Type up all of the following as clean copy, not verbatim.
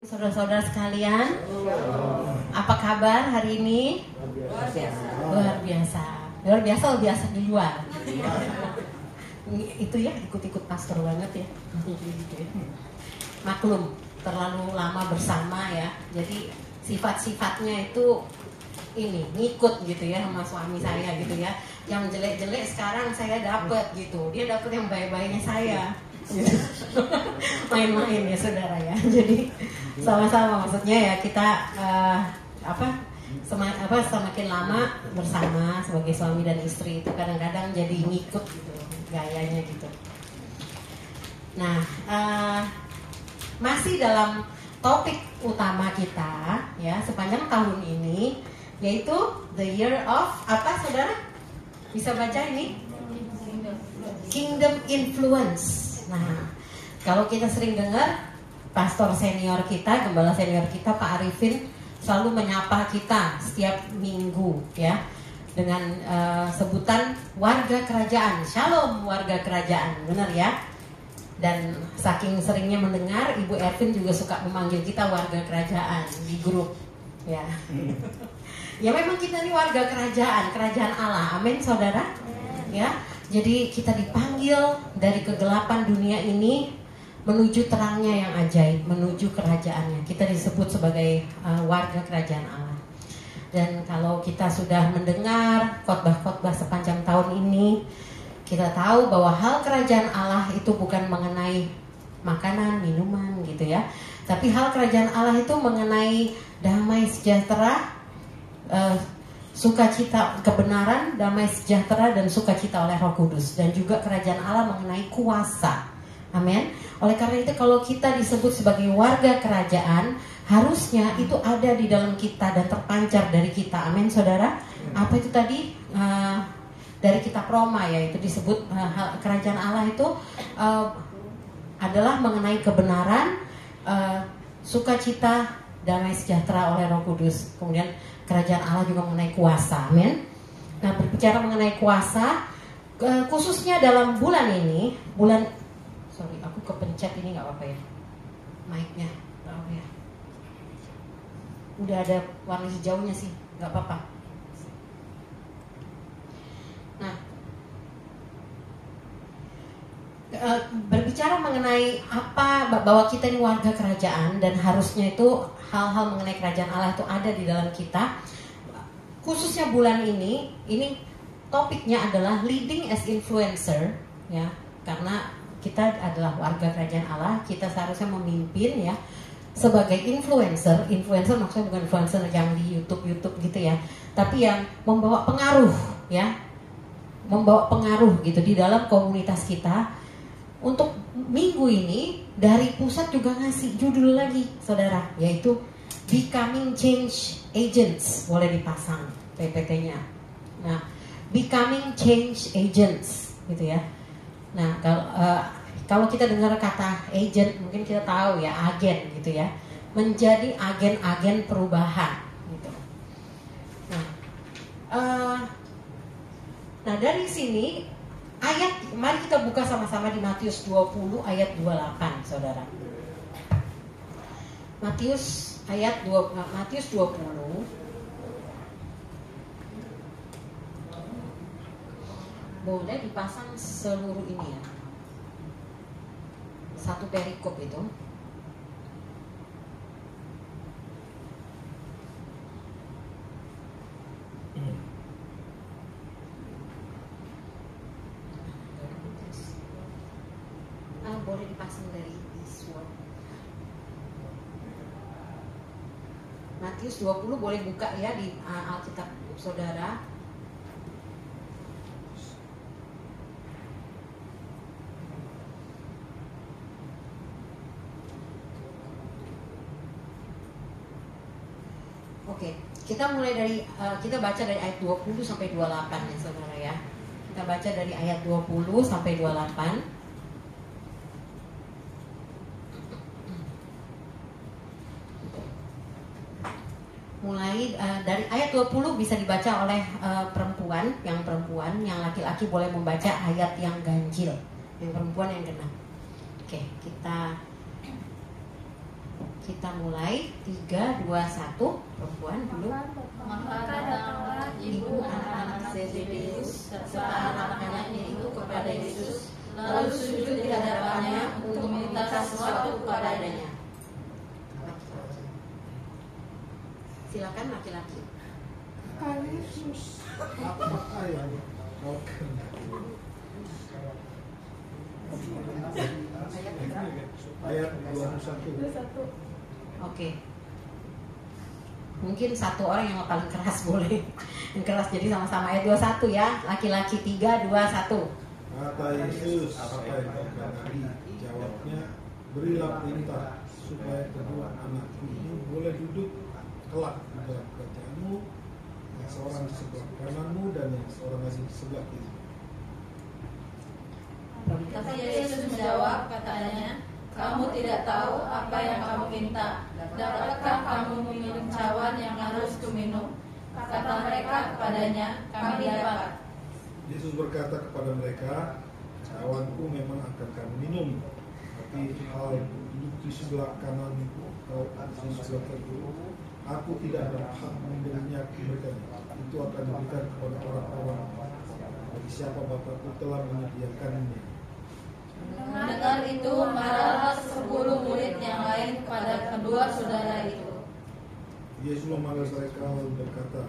Saudara-saudara sekalian, apa kabar hari ini? Luar biasa. Luar biasa. Luar biasa, luar biasa di luar. Itu ya, ikut-ikut pastor banget ya. Maklum, terlalu lama bersama ya. Jadi sifat-sifatnya itu ini ngikut gitu ya sama suami saya gitu ya. Yang jelek-jelek sekarang saya dapat gitu. Dia dapat yang baik-baiknya saya. Main-main ya saudara ya. Jadi sama-sama maksudnya ya kita semakin lama bersama sebagai suami dan istri itu kadang-kadang jadi ngikut gitu gayanya gitu. Nah masih dalam topik utama kita ya sepanjang tahun ini, yaitu the year of apa saudara? Bisa baca ini? Kingdom Influence. Nah, kalau kita sering dengar pastor senior kita, gembala senior kita Pak Arifin selalu menyapa kita setiap minggu ya dengan sebutan warga kerajaan. Shalom warga kerajaan, benar ya? Dan saking seringnya mendengar, Ibu Ervin juga suka memanggil kita warga kerajaan di grup ya. Ya memang kita ini warga kerajaan, kerajaan Allah. Amin saudara. Ya. Jadi kita dipanggil dari kegelapan dunia ini menuju terangnya yang ajaib, menuju kerajaannya. Kita disebut sebagai warga kerajaan Allah. Dan kalau kita sudah mendengar khotbah-khotbah sepanjang tahun ini, kita tahu bahwa hal kerajaan Allah itu bukan mengenai makanan, minuman gitu ya. Tapi hal kerajaan Allah itu mengenai damai sejahtera, sukacita kebenaran, damai sejahtera dan sukacita oleh Roh Kudus, dan juga kerajaan Allah mengenai kuasa. Amin. Oleh karena itu kalau kita disebut sebagai warga kerajaan, harusnya itu ada di dalam kita dan terpancar dari kita. Amin saudara. Apa itu tadi? Dari kitab Roma ya, itu disebut kerajaan Allah itu adalah mengenai kebenaran, sukacita, damai sejahtera oleh Roh Kudus. Kemudian kerajaan Allah juga mengenai kuasa, amin. Nah berbicara mengenai kuasa, khususnya dalam bulan ini, sorry aku kepencet ini nggak apa-apa ya, mic-nya, nggak apa ya. Udah ada warna hijaunya sih, nggak apa-apa. Nah berbicara mengenai apa bahwa kita ini warga kerajaan dan harusnya itu hal-hal mengenai kerajaan Allah itu ada di dalam kita. Khususnya bulan ini topiknya adalah leading as influencer ya, karena kita adalah warga kerajaan Allah, kita seharusnya memimpin ya sebagai influencer. Influencer maksudnya bukan influencer yang di YouTube gitu ya, tapi yang membawa pengaruh ya, membawa pengaruh gitu di dalam komunitas kita. Untuk minggu ini dari pusat juga ngasih judul lagi saudara, yaitu Becoming Change Agents. Boleh dipasang PPT-nya. Nah, Becoming Change Agents gitu ya. Nah, kalau kita dengar kata agent, mungkin kita tahu ya agen gitu ya, menjadi agen-agen perubahan gitu. Nah dari sini ayat, mari kita buka sama-sama di Matius 20 ayat 28 saudara. Matius 20. Boleh dipasang seluruh ini ya. Satu perikop itu. Boleh dipasang dari Isword. Matius 20 boleh buka ya di Alkitab saudara. Oke, kita mulai dari kita baca dari ayat 20 sampai 28 ya saudara ya. Kita baca dari ayat 20 sampai 28. Mulai dari ayat 20 bisa dibaca oleh perempuan, yang laki-laki boleh membaca ayat yang ganjil, yang perempuan yang genap. Oke, kita Kita mulai 3, 2, 1. Perempuan dulu. Maka datanglah ibu anak-anak Zebedeus serta anak-anaknya itu kepada Yesus, lalu sujud di hadapannya untuk meminta sesuatu kepadanya. Silakan laki-laki. Yesus, apa yang kau kehendaki? Ayat 21. Oke. Mungkin satu orang yang paling keras boleh. Yang keras, jadi sama-sama ayat 21 ya. Laki-laki 3, 2, 1. Kata Yesus, apa yang kau kehendaki? Jawabnya, berilah perintah supaya kedua anakku ini boleh duduk kelak di dalam kerajaanmu, yang seorang di sebelah kananmu dan yang seorang lagi di sebelah kiri. Tapi Yesus menjawab, katanya, kamu tidak tahu apa yang kamu minta. Dapatkah kamu meminum cawan yang harus kuminum? Kata mereka kepadanya, kami dapat. Yesus berkata kepada mereka, cawanku memang akan kamu minum, tapi hal duduk di sebelah kanan atau di sebelah kiri, aku tidak berhak memberinya keberkatan. Itu akan diberikan kepada orang-orang bagi siapa Bapakku telah menyediakannya. Mendengar itu, marahlah 10 murid yang lain kepada kedua saudara itu. Yesus memanggil mereka lalu berkata,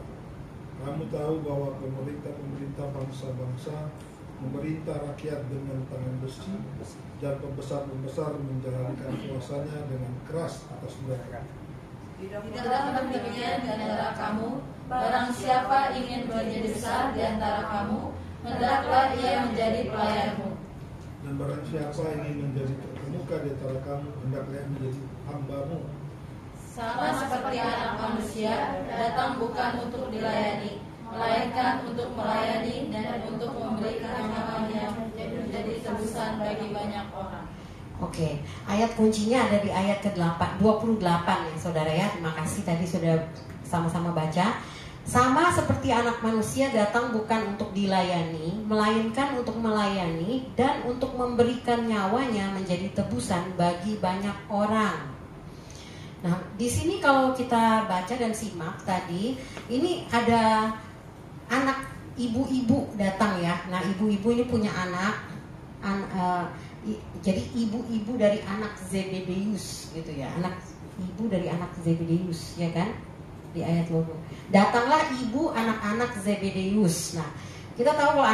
kamu tahu bahwa pemerintah bangsa-bangsa memerintah rakyat dengan tangan besi, dan pembesar-pembesar menjalankan kuasanya dengan keras atas mereka. Tidaklah demikian di antara kamu. Barang siapa ingin menjadi besar di antara kamu, hendaklah ia menjadi pelayanmu. Dan barang siapa ingin menjadi terkemuka di antara kamu, hendaklah ia menjadi hambamu. Sama seperti anak manusia, datang bukan untuk dilayani, melainkan untuk melayani dan untuk memberikan nyawanya menjadi tebusan bagi banyak orang. Oke, ayat kuncinya ada di ayat ke-28 ya saudara ya. Terima kasih tadi sudah sama-sama baca. Sama seperti anak manusia datang bukan untuk dilayani, melainkan untuk melayani dan untuk memberikan nyawanya menjadi tebusan bagi banyak orang. Nah, di sini kalau kita baca dan simak tadi, ini ada anak ibu-ibu datang ya. Nah, ibu-ibu ini punya anak, jadi ibu-ibu dari anak Zebedeus gitu ya, anak ibu dari anak Zebedeus ya kan, di ayat 20. Datanglah ibu anak-anak Zebedeus. Nah, kita tahu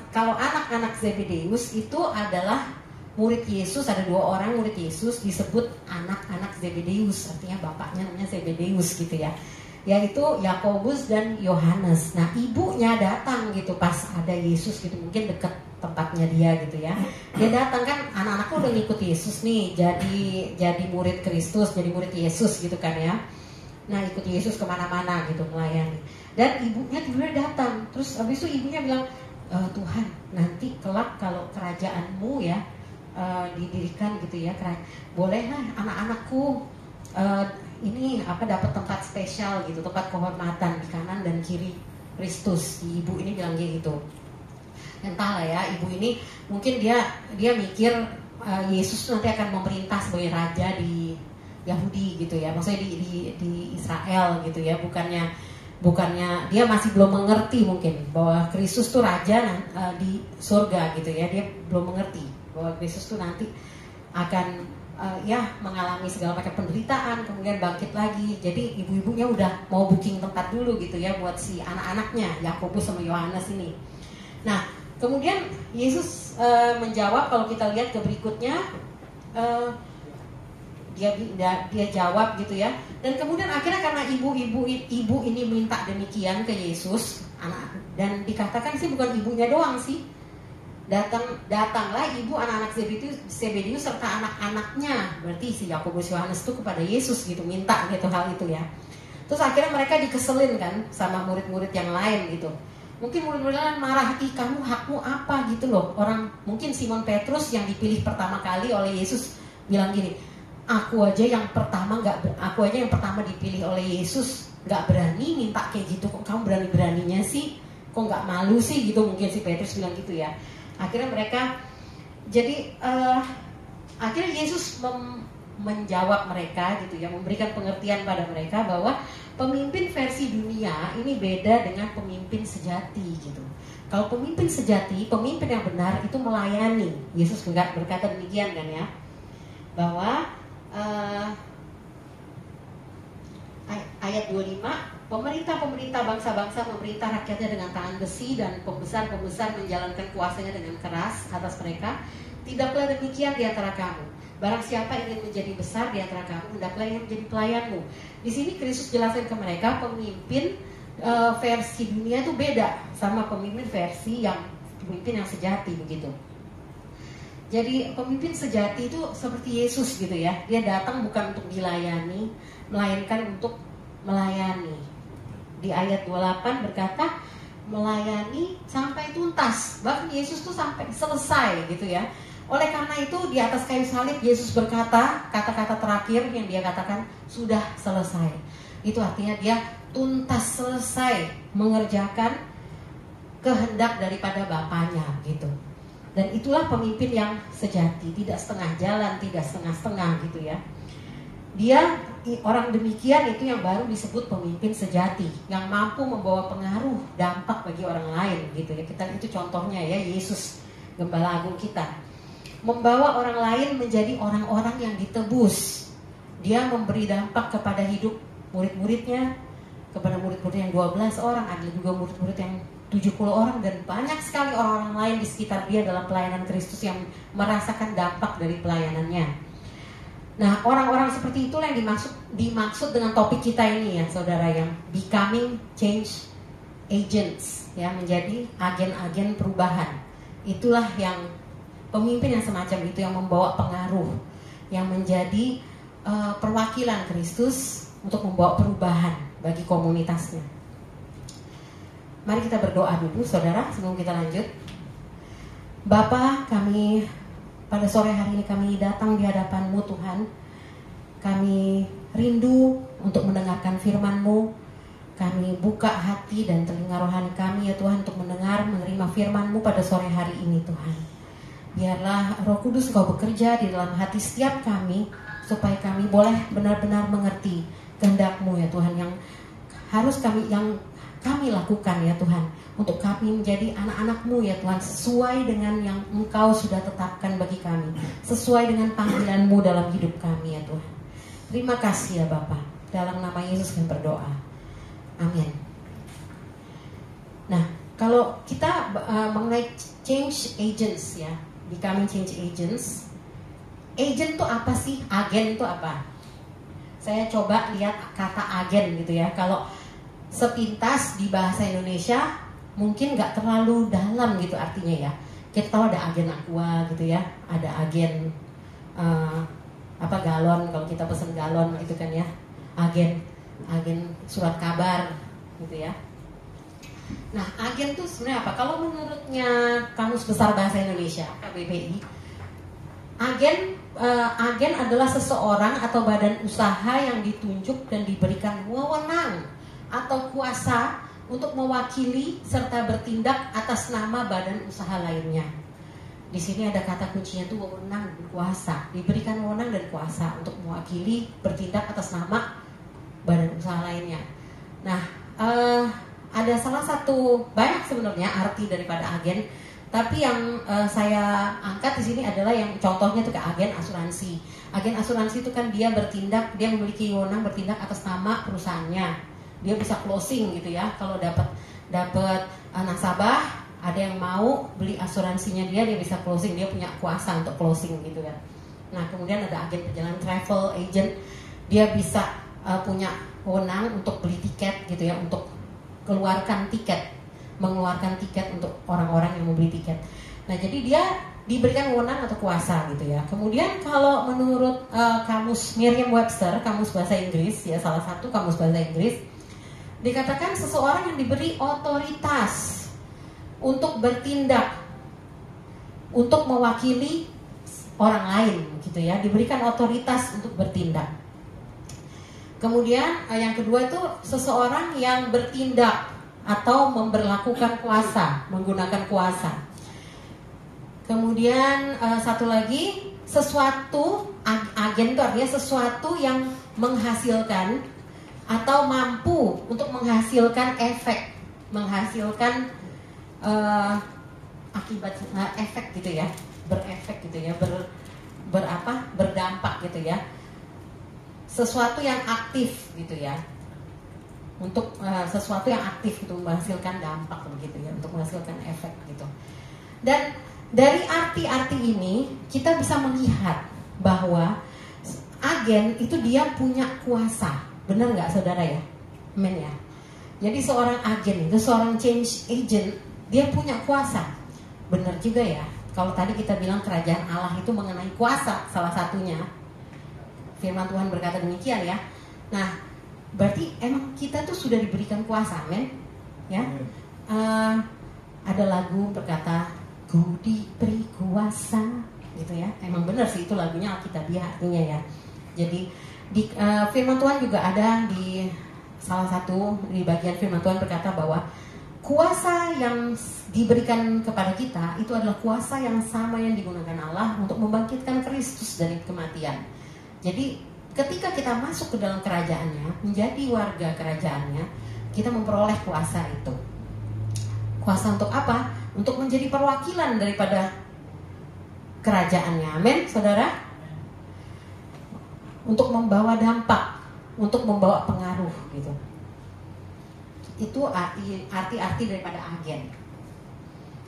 kalau anak-anak Zebedeus itu adalah murid Yesus. Ada 2 orang murid Yesus disebut anak-anak Zebedeus, artinya bapaknya namanya Zebedeus gitu ya, yaitu Yakobus dan Yohanes. Nah, ibunya datang gitu pas ada Yesus gitu, mungkin dekat tempatnya dia gitu ya. Dia datang kan, anak-anakku udah ngikut Yesus nih, jadi murid Kristus, jadi murid Yesus gitu kan ya. Nah, ikut Yesus kemana-mana gitu, melayani. Dan ibunya tiba-tiba datang. Terus habis itu ibunya bilang, Tuhan, nanti kelak kalau kerajaanmu ya didirikan gitu ya, bolehlah anak-anakku ini dapat tempat spesial gitu, tempat kehormatan di kanan dan kiri Kristus. Ibu ini bilang gitu. Entahlah ya, ibu ini mungkin dia mikir Yesus nanti akan memerintah sebagai raja di Yahudi gitu ya, maksudnya di Israel gitu ya, bukannya dia masih belum mengerti mungkin bahwa Kristus tuh raja di surga gitu ya. Dia belum mengerti bahwa Kristus tuh nanti akan mengalami segala macam penderitaan, kemudian bangkit lagi. Jadi ibu-ibunya udah mau booking tempat dulu gitu ya buat si anak-anaknya Yakobus sama Yohanes ini. Nah, kemudian Yesus menjawab, kalau kita lihat ke berikutnya, dia jawab gitu ya. Dan kemudian akhirnya karena ibu ini minta demikian ke Yesus, dan dikatakan sih bukan ibunya doang sih. Datanglah ibu anak-anak Zebedeus serta anak-anaknya. Berarti si Yakobus Yohanes itu kepada Yesus gitu, minta gitu hal itu ya. Terus akhirnya mereka dikeselin kan sama murid-murid yang lain gitu. Mungkin murid-murid lain marah, kamu hakmu apa gitu loh. Orang mungkin Simon Petrus yang dipilih pertama kali oleh Yesus bilang gini, aku aja yang pertama dipilih oleh Yesus nggak berani minta kayak gitu, kok kamu beraninya sih, kok nggak malu sih gitu, mungkin si Petrus bilang gitu ya. Akhirnya mereka akhirnya Yesus menjawab mereka gitu ya, memberikan pengertian pada mereka bahwa pemimpin versi dunia ini beda dengan pemimpin sejati gitu. Kalau pemimpin sejati, pemimpin yang benar itu melayani. Yesus berkata demikian kan ya, bahwa ayat 25, pemerintah bangsa-bangsa memerintah rakyatnya dengan tangan besi dan pembesar-pembesar menjalankan kuasanya dengan keras atas mereka. Tidaklah demikian di antara kamu. Barang siapa ingin menjadi besar di antara kamu, hendaklah ia menjadi pelayanmu. Di sini Kristus jelaskan ke mereka pemimpin versi dunia itu beda sama pemimpin versi pemimpin yang sejati begitu. Jadi pemimpin sejati itu seperti Yesus gitu ya. Dia datang bukan untuk dilayani, melainkan untuk melayani. Di ayat 28 berkata melayani sampai tuntas. Bahkan Yesus tuh sampai selesai gitu ya. Oleh karena itu di atas kayu salib Yesus berkata kata-kata terakhir yang dia katakan, sudah selesai. Itu artinya dia tuntas selesai mengerjakan kehendak daripada Bapaknya gitu. Dan itulah pemimpin yang sejati, tidak setengah jalan, tidak setengah-setengah gitu ya. Dia orang demikian itu yang baru disebut pemimpin sejati, yang mampu membawa pengaruh, dampak bagi orang lain gitu ya. Kita itu contohnya ya, Yesus Gembala Agung kita. Membawa orang lain menjadi orang-orang yang ditebus. Dia memberi dampak kepada hidup murid-muridnya, kepada murid-murid yang 12 orang, ada juga murid-murid yang 70 orang, dan banyak sekali orang-orang lain di sekitar dia dalam pelayanan Kristus yang merasakan dampak dari pelayanannya. Nah, orang-orang seperti itulah yang dimaksud dengan topik kita ini ya, saudara, yang becoming change agents, ya, menjadi agen-agen perubahan. Itulah yang pemimpin yang semacam itu, yang membawa pengaruh, yang menjadi perwakilan Kristus untuk membawa perubahan bagi komunitasnya. Mari kita berdoa dulu, saudara, sebelum kita lanjut. Bapa, kami pada sore hari ini kami datang di hadapan-Mu Tuhan. Kami rindu untuk mendengarkan firman-Mu. Kami buka hati dan telinga rohani kami ya Tuhan untuk mendengar, menerima firman-Mu pada sore hari ini Tuhan. Biarlah Roh Kudus Kau bekerja di dalam hati setiap kami, supaya kami boleh benar-benar mengerti kehendak-Mu ya Tuhan, yang harus kami lakukan ya Tuhan, untuk kami menjadi anak-anak-Mu ya Tuhan, sesuai dengan yang Engkau sudah tetapkan bagi kami, sesuai dengan panggilan-Mu dalam hidup kami ya Tuhan. Terima kasih ya Bapa, dalam nama Yesus kami berdoa, amin. Nah, kalau kita mengenai change agents ya, becoming change agents, agent itu apa sih? Agen itu apa? Saya coba lihat kata agen gitu ya. Kalau sepintas di bahasa Indonesia mungkin nggak terlalu dalam gitu artinya ya. Kita tahu ada agen aqua gitu ya, ada agen galon, kalau kita pesen galon gitu kan ya, agen surat kabar gitu ya. Nah, agen itu sebenarnya apa? Kalau menurutnya Kamus Besar Bahasa Indonesia KBBI, agen adalah seseorang atau badan usaha yang ditunjuk dan diberikan wewenang atau kuasa untuk mewakili serta bertindak atas nama badan usaha lainnya. Di sini ada kata kuncinya tuh wewenang dan kuasa. Diberikan wewenang dan kuasa untuk mewakili, bertindak atas nama badan usaha lainnya. Nah, ada salah satu, banyak sebenarnya arti daripada agen, tapi yang saya angkat di sini adalah yang contohnya tuh kayak agen asuransi. Agen asuransi itu kan dia bertindak, dia memiliki wewenang bertindak atas nama perusahaannya. Dia bisa closing gitu ya. Kalau dapat nasabah, ada yang mau beli asuransinya dia bisa closing, dia punya kuasa untuk closing gitu kan. Nah, kemudian ada agen perjalanan, travel agent, dia bisa punya wewenang untuk beli tiket gitu ya, untuk mengeluarkan tiket untuk orang-orang yang mau beli tiket. Nah, jadi dia diberikan wewenang atau kuasa gitu ya. Kemudian kalau menurut kamus Merriam-Webster, kamus bahasa Inggris ya, salah satu kamus bahasa Inggris, dikatakan seseorang yang diberi otoritas untuk bertindak, untuk mewakili orang lain gitu ya, diberikan otoritas untuk bertindak. Kemudian yang kedua itu seseorang yang bertindak atau memberlakukan kuasa, menggunakan kuasa. Kemudian satu lagi, sesuatu, agen itu artinya sesuatu yang menghasilkan atau mampu untuk menghasilkan efek, menghasilkan akibat, efek gitu ya, berefek gitu ya, berdampak gitu ya, sesuatu yang aktif gitu ya, untuk sesuatu yang aktif itu menghasilkan dampak begitu ya, untuk menghasilkan efek gitu. Dan dari arti-arti ini kita bisa melihat bahwa agen itu dia punya kuasa. Benar nggak saudara ya? Amen ya. Jadi seorang agen itu, seorang change agent, dia punya kuasa. Benar juga ya. Kalau tadi kita bilang kerajaan Allah itu mengenai kuasa, salah satunya. Firman Tuhan berkata demikian ya. Nah, berarti emang kita tuh sudah diberikan kuasa, amen? Ya. Ada lagu berkata, ku diberi kuasa, gitu ya. Emang benar sih itu lagunya Alkitabiah artinya ya. Jadi di firman Tuhan juga ada di salah satu di bagian firman Tuhan berkata bahwa kuasa yang diberikan kepada kita itu adalah kuasa yang sama yang digunakan Allah untuk membangkitkan Kristus dari kematian. Jadi ketika kita masuk ke dalam kerajaannya, menjadi warga kerajaannya, kita memperoleh kuasa itu. Kuasa untuk apa? Untuk menjadi perwakilan daripada kerajaannya. Amin, saudara. Untuk membawa dampak, untuk membawa pengaruh gitu. Itu arti-arti daripada agen.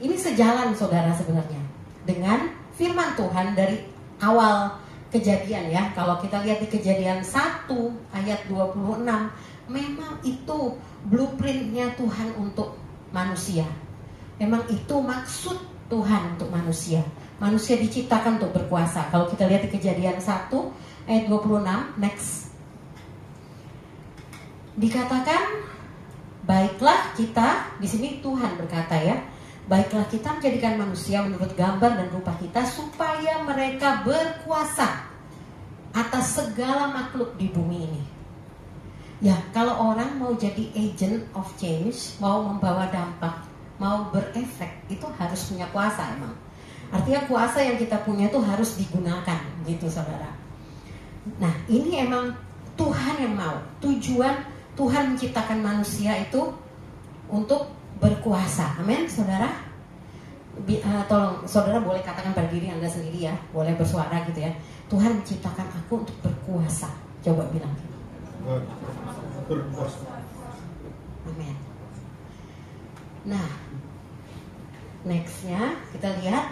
Ini sejalan saudara sebenarnya dengan firman Tuhan dari awal kejadian ya. Kalau kita lihat di Kejadian 1 ayat 26, memang itu blueprintnya Tuhan untuk manusia. Memang itu maksud Tuhan untuk manusia. Manusia diciptakan untuk berkuasa. Kalau kita lihat di Kejadian 1 ayat 26, next. Dikatakan, baiklah kita, di sini Tuhan berkata ya, baiklah kita menjadikan manusia menurut gambar dan rupa kita supaya mereka berkuasa atas segala makhluk di bumi ini. Ya, kalau orang mau jadi agent of change, mau membawa dampak, mau berefek, itu harus punya kuasa emang. Artinya kuasa yang kita punya itu harus digunakan gitu saudara. Nah, ini emang Tuhan yang mau. Tujuan Tuhan menciptakan manusia itu untuk berkuasa. Amin, saudara. Tolong, saudara boleh katakan pada diri Anda sendiri ya. Boleh bersuara gitu ya. Tuhan menciptakan aku untuk berkuasa. Coba bilang gitu. Berkuasa. Amin. Nah, nextnya kita lihat.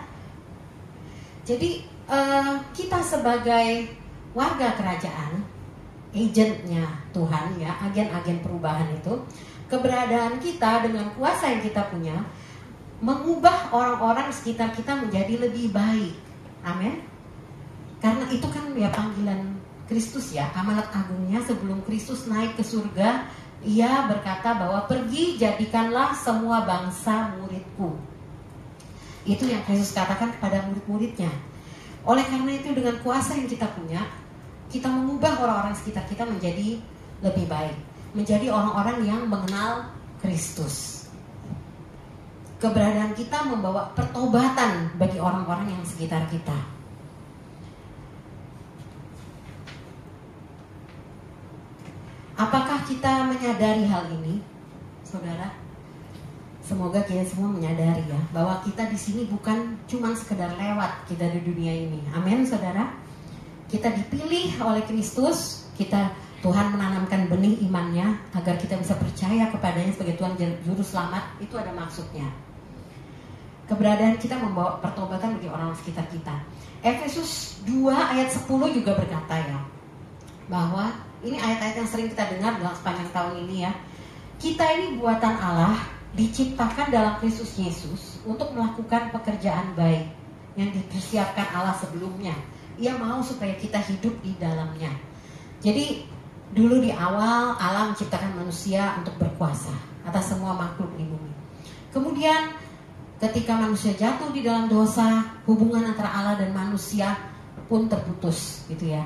Jadi kita sebagai warga kerajaan, agentnya Tuhan ya, agen-agen perubahan itu, keberadaan kita dengan kuasa yang kita punya mengubah orang-orang sekitar kita menjadi lebih baik. Amin. Karena itu kan ya panggilan Kristus ya, amanat agungnya sebelum Kristus naik ke surga, ia berkata bahwa pergi jadikanlah semua bangsa muridku. Itu yang Kristus katakan kepada murid-muridnya. Oleh karena itu dengan kuasa yang kita punya, kita mengubah orang-orang sekitar kita menjadi lebih baik, menjadi orang-orang yang mengenal Kristus. Keberadaan kita membawa pertobatan bagi orang-orang yang sekitar kita. Apakah kita menyadari hal ini, saudara? Semoga kita semua menyadari ya, bahwa kita di sini bukan cuma sekedar lewat kita di dunia ini. Amin, saudara. Kita dipilih oleh Kristus, Tuhan menanamkan benih imannya agar kita bisa percaya kepadanya sebagai Tuhan Juru Selamat. Itu ada maksudnya. Keberadaan kita membawa pertobatan bagi orang sekitar kita. Efesus 2 ayat 10 juga berkata ya, bahwa ini ayat-ayat yang sering kita dengar dalam sepanjang tahun ini ya. Kita ini buatan Allah, diciptakan dalam Kristus Yesus untuk melakukan pekerjaan baik yang dipersiapkan Allah sebelumnya. Ia mau supaya kita hidup di dalamnya. Jadi dulu di awal Allah menciptakan manusia untuk berkuasa atas semua makhluk di bumi. Kemudian ketika manusia jatuh di dalam dosa, hubungan antara Allah dan manusia pun terputus gitu ya.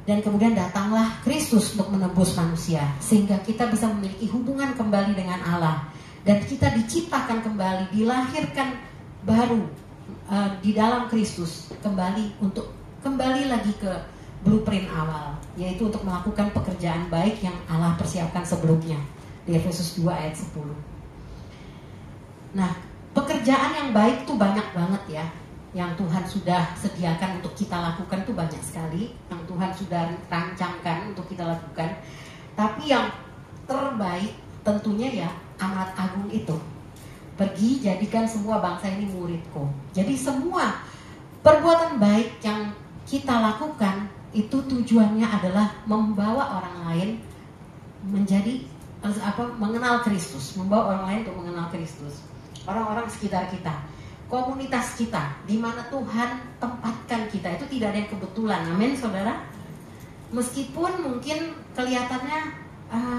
Dan kemudian datanglah Kristus untuk menebus manusia sehingga kita bisa memiliki hubungan kembali dengan Allah. Dan kita diciptakan kembali, dilahirkan baru di dalam Kristus kembali untuk kembali lagi ke blueprint awal, yaitu untuk melakukan pekerjaan baik yang Allah persiapkan sebelumnya di Efesus 2 ayat 10. Nah, pekerjaan yang baik tuh banyak banget ya, yang Tuhan sudah sediakan untuk kita lakukan tuh banyak sekali, yang Tuhan sudah rancangkan untuk kita lakukan. Tapi yang terbaik tentunya ya amanat agung itu, pergi jadikan semua bangsa ini muridku. Jadi semua perbuatan baik yang kita lakukan itu tujuannya adalah membawa orang lain menjadi mengenal Kristus, membawa orang lain untuk mengenal Kristus. Orang-orang sekitar kita, komunitas kita, di mana Tuhan tempatkan kita, itu tidak ada yang kebetulan. Amin, saudara. Meskipun mungkin kelihatannya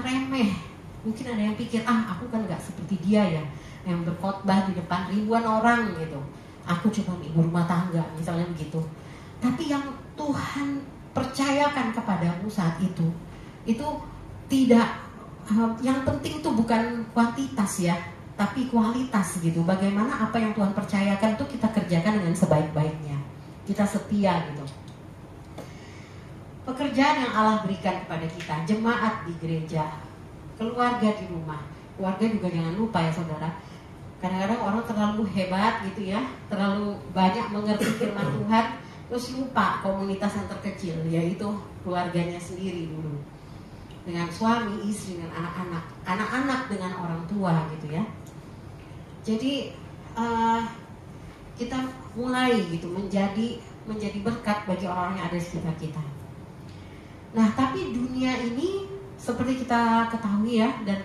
remeh, mungkin ada yang pikir, aku kan nggak seperti dia ya, yang berkhotbah di depan ribuan orang gitu. Aku cuma ibu rumah tangga, misalnya begitu. Tapi yang Tuhan percayakan kepadamu saat itu tidak, yang penting tuh bukan kuantitas ya, tapi kualitas gitu. Bagaimana apa yang Tuhan percayakan itu kita kerjakan dengan sebaik-baiknya. Kita setia gitu. Pekerjaan yang Allah berikan kepada kita, jemaat di gereja, keluarga di rumah. Keluarga juga jangan lupa ya saudara. Kadang-kadang orang terlalu hebat gitu ya, terlalu banyak mengerti firman Tuhan, terus lupa komunitas yang terkecil, yaitu keluarganya sendiri dulu. Dengan suami, istri, dengan anak-anak, anak-anak dengan orang tua gitu ya. Jadi kita mulai gitu menjadi berkat bagi orang-orang yang ada di sekitar kita. Nah, tapi dunia ini seperti kita ketahui ya, dan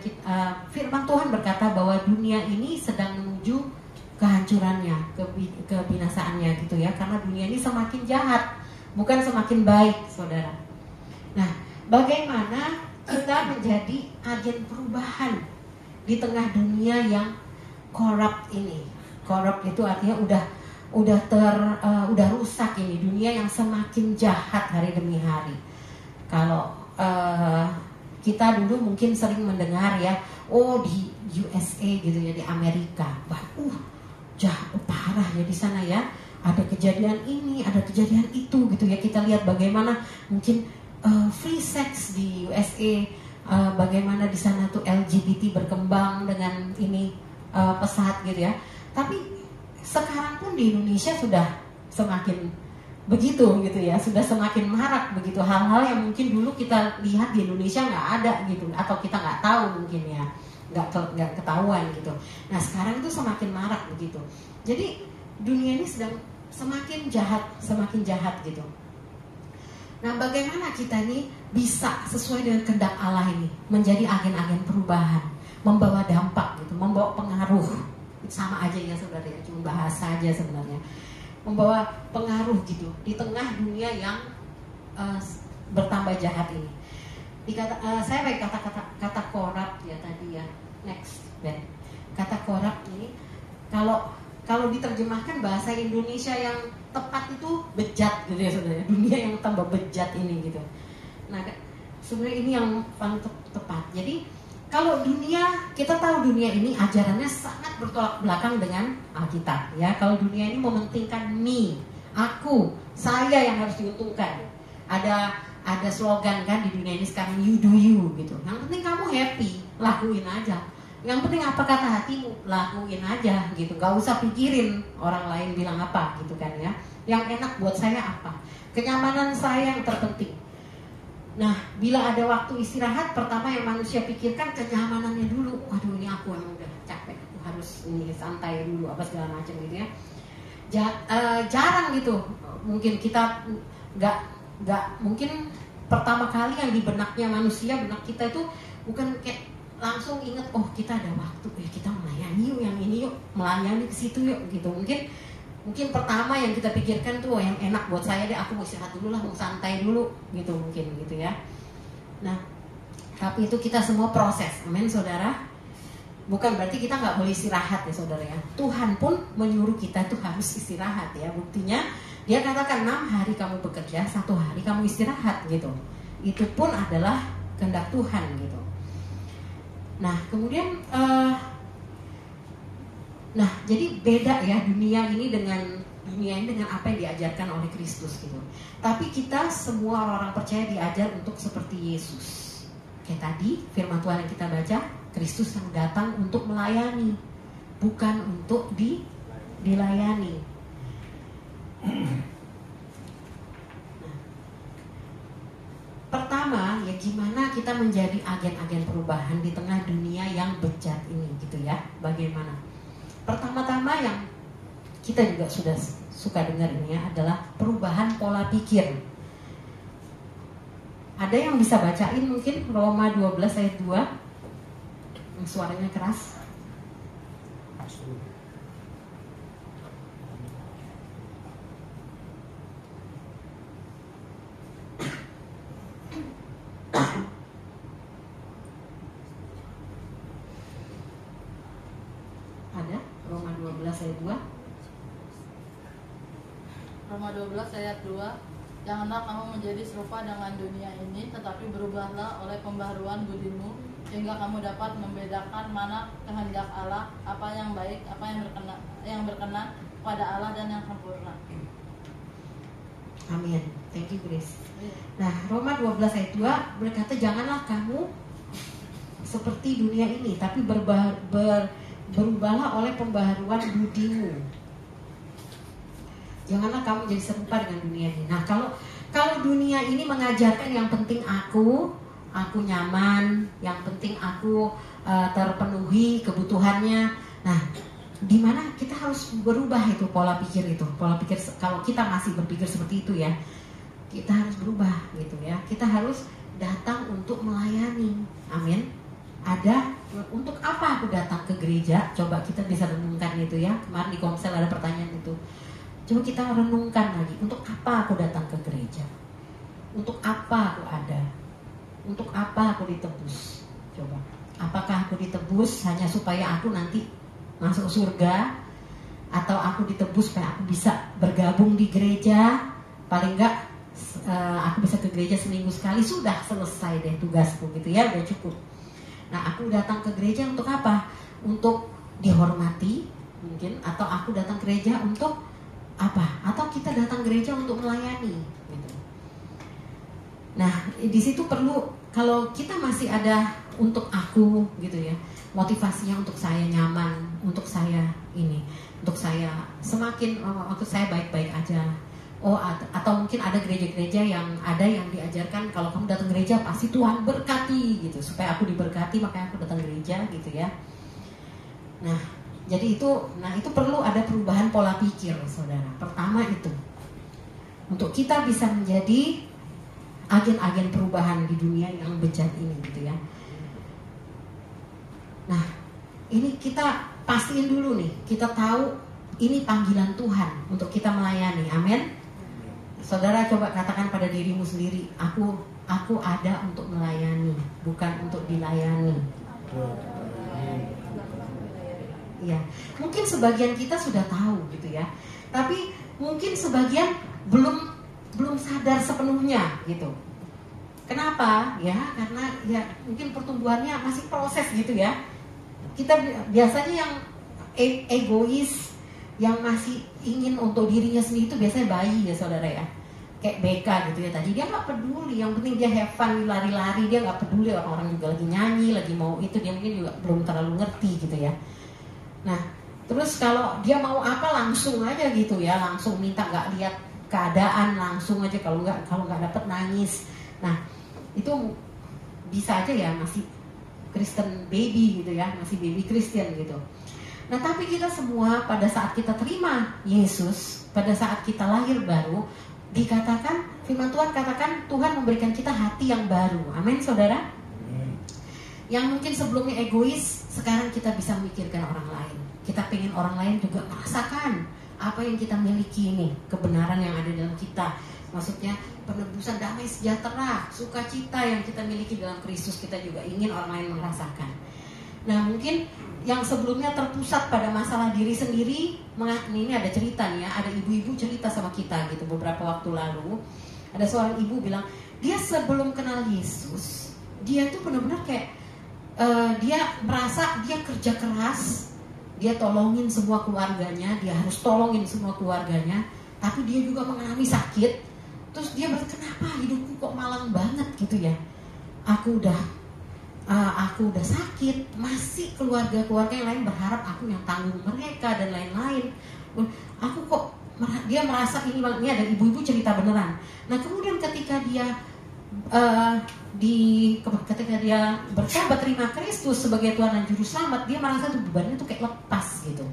firman Tuhan berkata bahwa dunia ini sedang menuju kehancurannya, kebinasaannya gitu ya, karena dunia ini semakin jahat, bukan semakin baik, saudara. Nah, bagaimana kita menjadi agen perubahan di tengah dunia yang korup ini? Korup itu artinya udah rusak ini, dunia yang semakin jahat hari demi hari. Kalau kita dulu mungkin sering mendengar ya, di USA gitu ya, di Amerika, jahat, parah ya di sana ya, ada kejadian ini, ada kejadian itu gitu ya. Kita lihat bagaimana mungkin free sex di USA, bagaimana di sana tuh LGBT berkembang dengan ini pesat gitu ya. Tapi sekarang pun di Indonesia sudah semakin begitu gitu ya, sudah semakin marak begitu hal-hal yang mungkin dulu kita lihat di Indonesia nggak ada gitu, atau kita nggak tahu mungkin ya, nggak ketahuan gitu. Nah sekarang itu semakin marak begitu. Jadi dunia ini sedang semakin jahat gitu. Nah, bagaimana kita ini bisa sesuai dengan kehendak Allah ini menjadi agen-agen perubahan, membawa dampak gitu, membawa pengaruh. Sama aja ya saudara ya, cuma bahasa aja sebenarnya. Membawa pengaruh gitu di tengah dunia yang bertambah jahat ini. Saya pakai kata korup ya tadi ya. Next, Ben. Kata korup ini kalau diterjemahkan bahasa Indonesia yang tepat itu bejat gitu ya saudara. Dunia yang tambah bejat ini gitu. Nah, sebenarnya ini yang paling tepat. Jadi kalau dunia, kita tahu dunia ini ajarannya sangat bertolak belakang dengan Alkitab ya. Kalau dunia ini mementingkan me, aku, saya yang harus diuntungkan. Ada slogan kan di dunia ini sekarang, you do you gitu. Yang penting kamu happy, lakuin aja. Yang penting apa kata hatimu, lakuin aja gitu. Gak usah pikirin orang lain bilang apa gitu kan ya. Yang enak buat saya apa, kenyamanan saya yang terpenting. Nah, bila ada waktu istirahat, pertama yang manusia pikirkan kenyamanannya dulu. Waduh, ini aku yang udah capek, aku harus ini santai dulu, apa segala macam gitu ya. Jarang gitu. Mungkin kita nggak mungkin pertama kali yang di benaknya manusia, benak kita itu bukan kayak langsung inget, kita ada waktu, kita melayani yuk, yang ini yuk, melayani ke situ yuk gitu. Mungkin pertama yang kita pikirkan tuh yang enak buat saya deh, aku mau istirahat dulu lah, mau santai dulu gitu mungkin gitu ya. Nah, tapi itu kita semua proses, amin saudara. Bukan berarti kita nggak boleh istirahat ya saudara ya. Tuhan pun menyuruh kita tuh harus istirahat ya. Buktinya dia katakan 6 hari kamu bekerja, 1 hari kamu istirahat gitu. Itu pun adalah kehendak Tuhan gitu. Nah kemudian jadi beda ya dunia ini dengan dunia ini dengan apa yang diajarkan oleh Kristus gitu. Tapi kita semua orang percaya diajar untuk seperti Yesus. Kayak tadi firman Tuhan yang kita baca, Kristus yang datang untuk melayani, bukan untuk dilayani. Pertama, ya gimana kita menjadi agen-agen perubahan di tengah dunia yang bejat ini gitu ya. Bagaimana? Pertama-tama yang kita juga sudah suka dengar ini ya adalah perubahan pola pikir. Ada yang bisa bacain mungkin Roma 12 ayat 2 yang suaranya keras? Ada Roma 12 ayat 2. Roma 12 ayat 2. Janganlah kamu menjadi serupa dengan dunia ini, tetapi berubahlah oleh pembaharuan budimu, sehingga kamu dapat membedakan mana kehendak Allah, apa yang baik, apa yang berkenan pada Allah dan yang sempurna. Amin. Thank you Grace. Nah, Roma 12 ayat 2 berkata janganlah kamu seperti dunia ini, tapi berubahlah oleh pembaharuan budimu. Janganlah kamu jadi serupa dengan dunia ini. Nah, kalau dunia ini mengajarkan yang penting aku nyaman, yang penting aku terpenuhi kebutuhannya. Nah, di mana kita harus berubah itu pola pikir itu. Pola pikir kalau kita masih berpikir seperti itu ya, kita harus berubah gitu ya. Kita harus datang untuk melayani. Amin. Ada untuk apa aku datang ke gereja? Coba kita bisa renungkan itu ya. Kemarin di Komsel ada pertanyaan itu. Coba kita renungkan lagi, untuk apa aku datang ke gereja? Untuk apa aku ada? Untuk apa aku ditebus? Coba, apakah aku ditebus hanya supaya aku nanti masuk surga? Atau aku ditebus supaya aku bisa bergabung di gereja? Paling enggak aku bisa ke gereja seminggu sekali, sudah selesai deh tugasku gitu ya, udah cukup. Nah, aku datang ke gereja untuk apa? Untuk dihormati mungkin, atau aku datang ke gereja untuk apa? Atau kita datang gereja untuk melayani gitu. Nah, di situ perlu, kalau kita masih ada untuk aku gitu ya, motivasinya untuk saya nyaman, untuk saya ini, untuk saya semakin untuk saya baik-baik aja. Atau mungkin ada gereja-gereja yang diajarkan kalau kamu datang gereja pasti Tuhan berkati gitu, supaya aku diberkati makanya aku datang gereja gitu ya. Nah, jadi itu perlu ada perubahan pola pikir, saudara. Pertama itu, untuk kita bisa menjadi agen-agen perubahan di dunia yang bejat ini, gitu ya. Nah, ini kita pastiin dulu nih, kita tahu ini panggilan Tuhan untuk kita melayani, amin. Saudara coba katakan pada dirimu sendiri, aku ada untuk melayani, bukan untuk dilayani. Ya, mungkin sebagian kita sudah tahu gitu ya, tapi mungkin sebagian belum sadar sepenuhnya gitu. Kenapa? Ya, karena ya mungkin pertumbuhannya masih proses gitu ya. Kita biasanya yang egois, yang masih ingin untuk dirinya sendiri itu biasanya bayi ya saudara ya. Kayak BK gitu ya tadi, dia nggak peduli, yang penting dia have fun, lari-lari, dia nggak peduli orang-orang juga lagi nyanyi, lagi mau itu, dia mungkin juga belum terlalu ngerti gitu ya. Nah, terus kalau dia mau apa langsung aja gitu ya, langsung minta, nggak lihat keadaan, langsung aja, kalau nggak dapet nangis. Nah, itu bisa aja ya masih Kristen baby gitu ya, masih baby Kristen gitu. Nah, tapi kita semua pada saat kita terima Yesus, pada saat kita lahir baru, dikatakan firman Tuhan katakan Tuhan memberikan kita hati yang baru. Amin, saudara. Yang mungkin sebelumnya egois, sekarang kita bisa memikirkan orang lain. Kita pengen orang lain juga merasakan apa yang kita miliki ini, kebenaran yang ada dalam kita. Maksudnya penebusan, damai sejahtera, sukacita yang kita miliki dalam Kristus, kita juga ingin orang lain merasakan. Nah, mungkin yang sebelumnya terpusat pada masalah diri sendiri, ini ada cerita nih ya, ada ibu-ibu cerita sama kita gitu beberapa waktu lalu. Ada seorang ibu bilang, dia sebelum kenal Yesus, dia tuh benar-benar kayak dia merasa dia kerja keras, dia tolongin semua keluarganya, dia harus tolongin semua keluarganya, tapi dia juga mengalami sakit. Terus dia berkata, kenapa hidupku kok malang banget gitu ya? Aku udah sakit, masih keluarga-keluarga yang lain berharap aku yang tanggung mereka dan lain-lain. Aku kok, dia merasa ini ada ibu-ibu cerita beneran. Nah kemudian ketika dia bertobat terima Kristus sebagai Tuhan dan Juru Selamat, dia merasa tuh bebannya tuh kayak lepas gitu.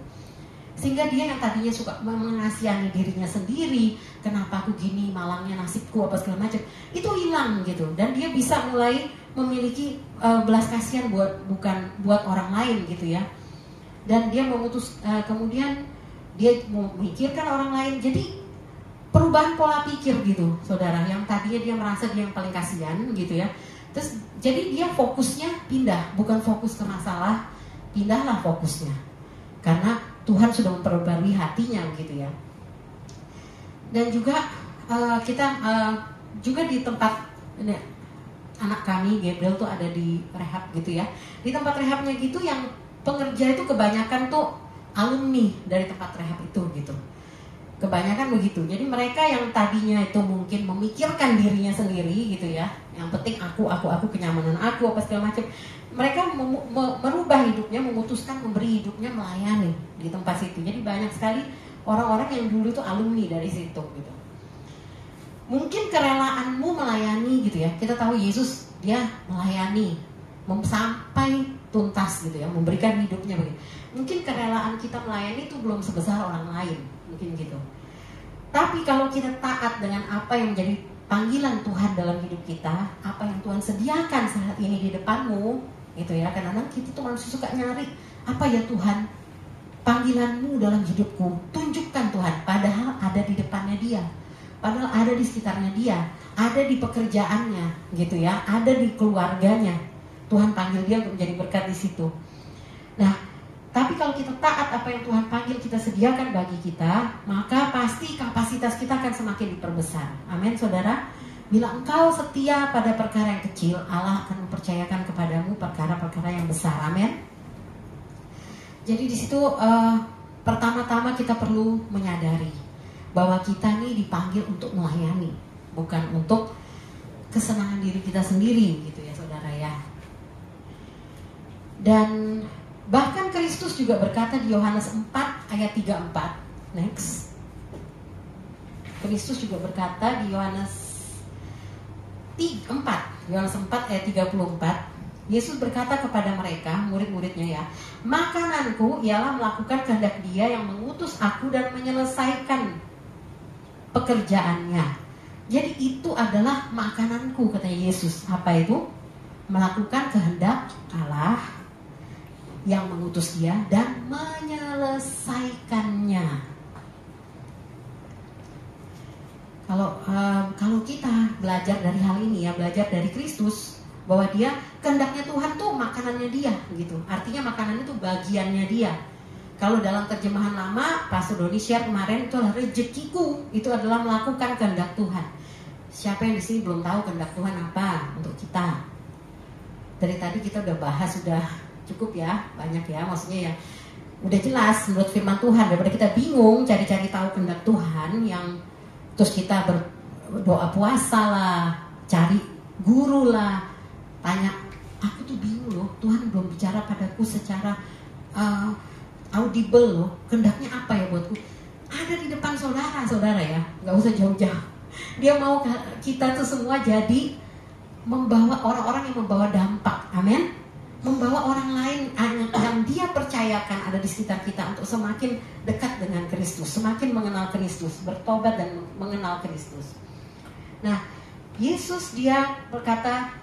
Sehingga dia yang tadinya suka mengasihani dirinya sendiri, kenapa aku gini, malangnya nasibku apa segala macam, itu hilang gitu. Dan dia bisa mulai memiliki belas kasihan buat orang lain gitu ya. Dan dia kemudian dia memikirkan orang lain. Jadi perubahan pola pikir gitu, saudara. Yang tadinya dia merasa dia yang paling kasihan gitu ya. Terus jadi dia fokusnya pindah, bukan fokus ke masalah, pindahlah fokusnya. Karena Tuhan sudah memperbarui hatinya gitu ya. Dan juga kita juga di tempat ini, anak kami Gabriel tuh ada di rehab gitu ya. Di tempat rehabnya gitu yang pengerja itu kebanyakan tuh alumni dari tempat rehab itu gitu. Kebanyakan begitu. Jadi mereka yang tadinya itu mungkin memikirkan dirinya sendiri gitu ya. Yang penting aku kenyamanan aku apa segala macam. Mereka merubah hidupnya, memutuskan memberi hidupnya melayani di tempat situ. Jadi banyak sekali orang-orang yang dulu itu alumni dari situ gitu. Mungkin kerelaanmu melayani gitu ya. Kita tahu Yesus dia melayani sampai tuntas gitu ya, memberikan hidupnya begitu. Mungkin kerelaan kita melayani itu belum sebesar orang lain, mungkin gitu. Tapi kalau kita taat dengan apa yang menjadi panggilan Tuhan dalam hidup kita, apa yang Tuhan sediakan saat ini di depanmu, gitu ya. Kadang-kadang kita tuh manusia suka nyari, apa ya Tuhan panggilanmu dalam hidupku, tunjukkan Tuhan. Padahal ada di depannya dia, padahal ada di sekitarnya dia, ada di pekerjaannya, gitu ya, ada di keluarganya. Tuhan panggil dia untuk menjadi berkat di situ. Nah, tapi kalau kita taat apa yang Tuhan panggil kita sediakan bagi kita, maka pasti kapasitas kita akan semakin diperbesar. Amin, saudara. Bila engkau setia pada perkara yang kecil, Allah akan mempercayakan kepadamu perkara-perkara yang besar. Amin. Jadi di situ pertama-tama kita perlu menyadari bahwa kita nih dipanggil untuk melayani, bukan untuk kesenangan diri kita sendiri, gitu ya, saudara ya. Dan bahkan Kristus juga berkata di Yohanes 4 ayat 34. Next. Kristus juga berkata di Yohanes 4 ayat 34. Yesus berkata kepada mereka, murid-muridnya ya, makananku ialah melakukan kehendak Dia yang mengutus aku dan menyelesaikan pekerjaannya. Jadi itu adalah makananku, katanya Yesus. Apa itu? Melakukan kehendak Allah yang mengutus Dia dan menyelesaikannya. Kalau kita belajar dari hal ini ya, belajar dari Kristus bahwa Dia kehendaknya Tuhan tuh makanannya Dia gitu. Artinya makanannya tuh bagiannya Dia. Kalau dalam terjemahan lama, Pastor Doni share kemarin, itu adalah rezekiku, itu adalah melakukan kehendak Tuhan. Siapa yang di sini belum tahu kehendak Tuhan apa untuk kita? Dari tadi kita udah bahas, sudah cukup ya, banyak ya, maksudnya ya udah jelas menurut firman Tuhan, daripada kita bingung cari-cari tahu kehendak Tuhan yang terus kita berdoa puasa lah, cari guru lah, tanya, aku tuh bingung loh, Tuhan belum bicara padaku secara audible loh, kehendaknya apa ya buatku? Ada di depan saudara ya, nggak usah jauh-jauh. Dia mau kita tuh semua jadi membawa orang-orang yang membawa dampak, amin. Membawa orang lain yang Dia percayakan ada di sekitar kita untuk semakin dekat dengan Kristus, semakin mengenal Kristus, bertobat dan mengenal Kristus. Nah, Yesus Dia berkata,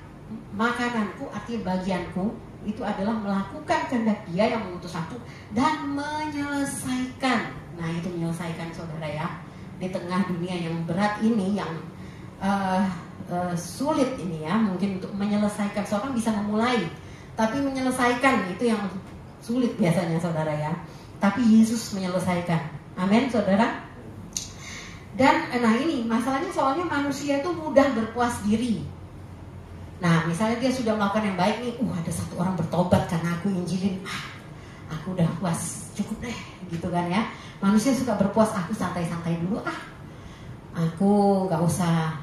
makananku artinya bagianku itu adalah melakukan kehendak Dia yang mengutus aku dan menyelesaikan. Nah, itu menyelesaikan, saudara ya, di tengah dunia yang berat ini, yang sulit ini ya, mungkin untuk menyelesaikan. Seorang bisa memulai, tapi menyelesaikan itu yang sulit biasanya, saudara ya. Tapi Yesus menyelesaikan. Amin, saudara. Dan nah ini masalahnya, soalnya manusia itu mudah berpuas diri. Nah, misalnya dia sudah melakukan yang baik nih, ada satu orang bertobat karena aku injilin. aku udah puas, cukup deh gitu kan ya. Manusia suka berpuas, aku santai-santai dulu aku gak usah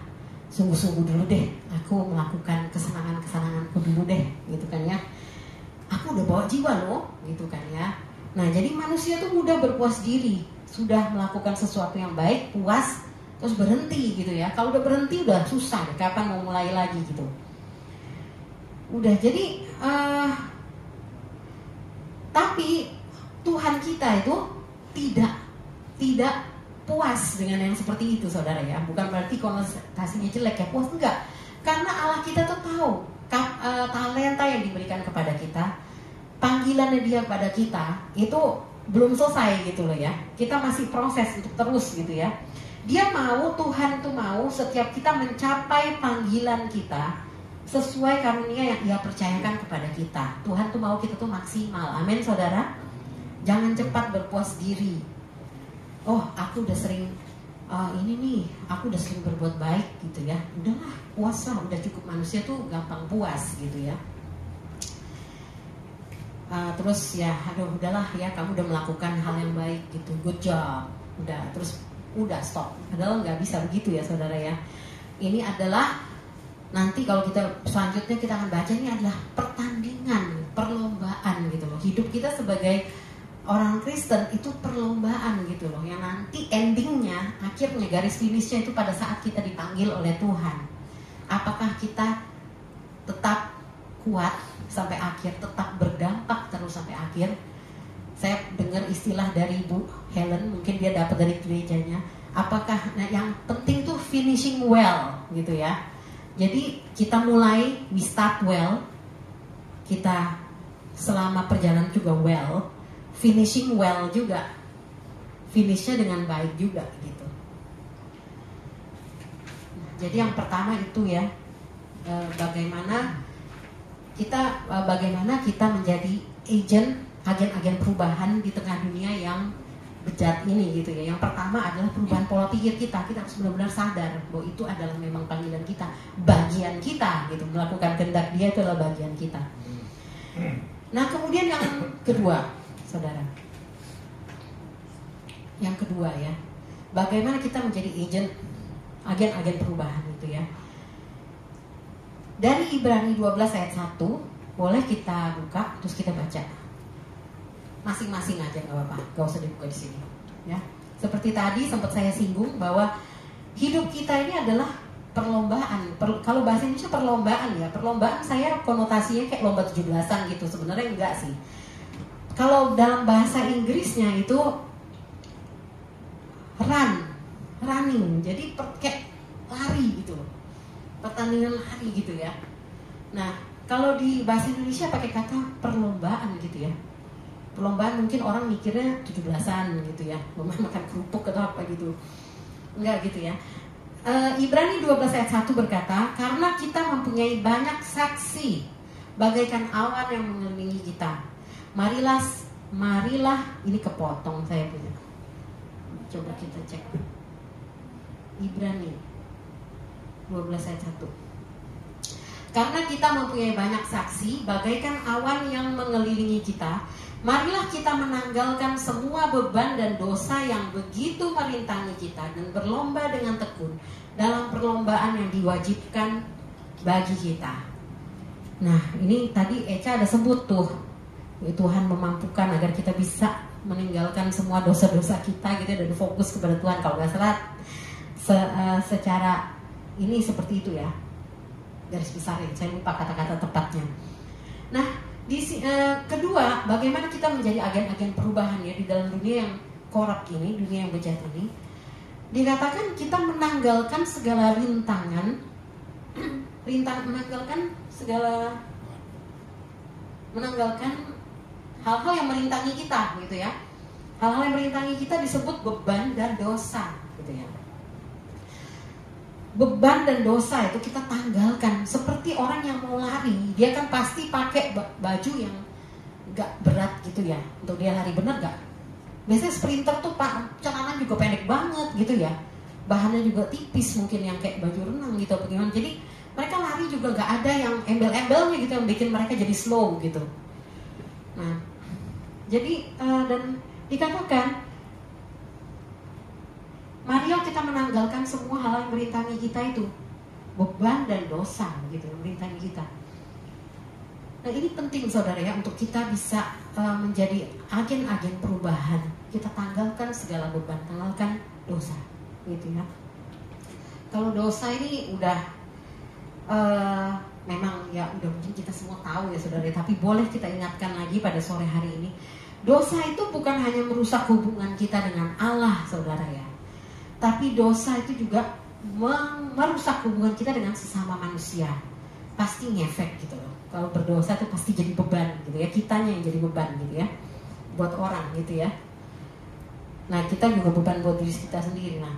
sungguh-sungguh dulu deh, aku melakukan kesenangan-kesenanganku dulu deh gitu kan ya. Aku udah bawa jiwa loh gitu kan ya. Nah jadi manusia tuh mudah berpuas diri, sudah melakukan sesuatu yang baik, puas, terus berhenti gitu ya. Kalau udah berhenti udah susah deh, kapan mau mulai lagi gitu. Udah jadi tapi Tuhan kita itu tidak puas dengan yang seperti itu, saudara ya. Bukan berarti konotasinya jelek ya, puas enggak. Karena Allah kita tuh tahu talenta yang diberikan kepada kita, panggilannya Dia kepada kita itu belum selesai gitu loh ya. Kita masih proses untuk terus gitu ya. Dia mau, Tuhan tuh mau setiap kita mencapai panggilan kita sesuai karunia yang Dia percayakan kepada kita. Tuhan tuh mau kita tuh maksimal. Amin saudara. Jangan cepat berpuas diri. Oh aku udah sering aku udah sering berbuat baik gitu ya. Udahlah puas lah, udah cukup. Manusia tuh gampang puas gitu ya. Terus ya udahlah ya, kamu udah melakukan hal yang baik gitu, good job. Udah stop. Padahal nggak bisa begitu ya saudara ya. Ini adalah nanti kalau kita selanjutnya kita akan baca, ini adalah pertandingan, perlombaan gitu loh. Hidup kita sebagai orang Kristen itu perlombaan gitu loh. Yang nanti endingnya, akhirnya garis finishnya itu pada saat kita dipanggil oleh Tuhan. Apakah kita tetap kuat sampai akhir, tetap berdampak terus sampai akhir? Saya dengar istilah dari Bu Helen, mungkin dia dapat dari gerejanya. Apakah yang penting tuh finishing well gitu ya. Jadi kita mulai, we start well, kita selama perjalanan juga well, finishing well juga, finishnya dengan baik juga gitu. Jadi yang pertama itu ya, bagaimana kita menjadi agen perubahan di tengah dunia yang bejat ini gitu ya. Yang pertama adalah perubahan pola pikir kita. Kita harus benar-benar sadar bahwa itu adalah memang panggilan kita, bagian kita gitu. Melakukan kehendak Dia itu adalah bagian kita. Nah kemudian yang kedua, saudara, yang kedua ya, bagaimana kita menjadi agen perubahan itu ya. Dari Ibrani 12 ayat 1, boleh kita buka terus kita baca masing-masing aja, nggak apa-apa, nggak usah dibuka di sini ya. Seperti tadi sempat saya singgung bahwa hidup kita ini adalah perlombaan. Kalau bahasa Indonesia perlombaan ya, perlombaan saya konotasinya kayak lomba 17-an gitu, sebenarnya enggak sih. Kalau dalam bahasa Inggrisnya itu running, jadi kayak lari gitu loh, pertandingan lari gitu ya. Nah kalau di bahasa Indonesia pakai kata perlombaan gitu ya. Perlombaan mungkin orang mikirnya 17-an gitu ya, makan kerupuk atau apa gitu. Enggak gitu ya. Ibrani 12 ayat 1 berkata, karena kita mempunyai banyak saksi bagaikan awan yang mengelilingi kita. Marilah, ini kepotong saya punya. Coba kita cek. Ibrani 12 ayat 1. Karena kita mempunyai banyak saksi bagaikan awan yang mengelilingi kita, marilah kita menanggalkan semua beban dan dosa yang begitu merintangi kita dan berlomba dengan tekun dalam perlombaan yang diwajibkan bagi kita. Nah, ini tadi Eca ada sebut tuh, Tuhan memampukan agar kita bisa meninggalkan semua dosa-dosa kita gitu dan fokus kepada Tuhan. Kalau nggak salah secara ini seperti itu ya, garis besar ya, saya lupa kata-kata tepatnya. Nah, kedua, bagaimana kita menjadi agen-agen perubahan ya di dalam dunia yang korup ini, dunia yang bejat ini. Dikatakan kita menanggalkan segala rintangan, menanggalkan hal-hal yang merintangi kita gitu ya. Hal-hal yang merintangi kita disebut beban dan dosa gitu ya. Beban dan dosa itu kita tanggalkan. Seperti orang yang mau lari, dia kan pasti pakai baju yang gak berat gitu ya, untuk dia lari, bener gak? Biasanya sprinter tuh celana juga pendek banget gitu ya, bahannya juga tipis, mungkin yang kayak baju renang gitu apa gimana. Jadi mereka lari juga gak ada yang embel-embelnya gitu yang bikin mereka jadi slow gitu. Nah Jadi dan dikatakan, marilah kita menanggalkan semua hal yang merintangi kita itu, beban dan dosa gitu merintangi kita. Nah ini penting saudara ya, untuk kita bisa menjadi agen-agen perubahan. Kita tanggalkan segala beban, tanggalkan dosa gitu ya. Kalau dosa ini udah memang ya udah mungkin kita semua tahu ya saudara, tapi boleh kita ingatkan lagi pada sore hari ini, dosa itu bukan hanya merusak hubungan kita dengan Allah saudara ya, tapi dosa itu juga merusak hubungan kita dengan sesama manusia. Pasti ngefek gitu loh. Kalau berdosa itu pasti jadi beban gitu ya, kitanya yang jadi beban gitu ya buat orang gitu ya. Nah kita juga beban buat diri kita sendiri. Nah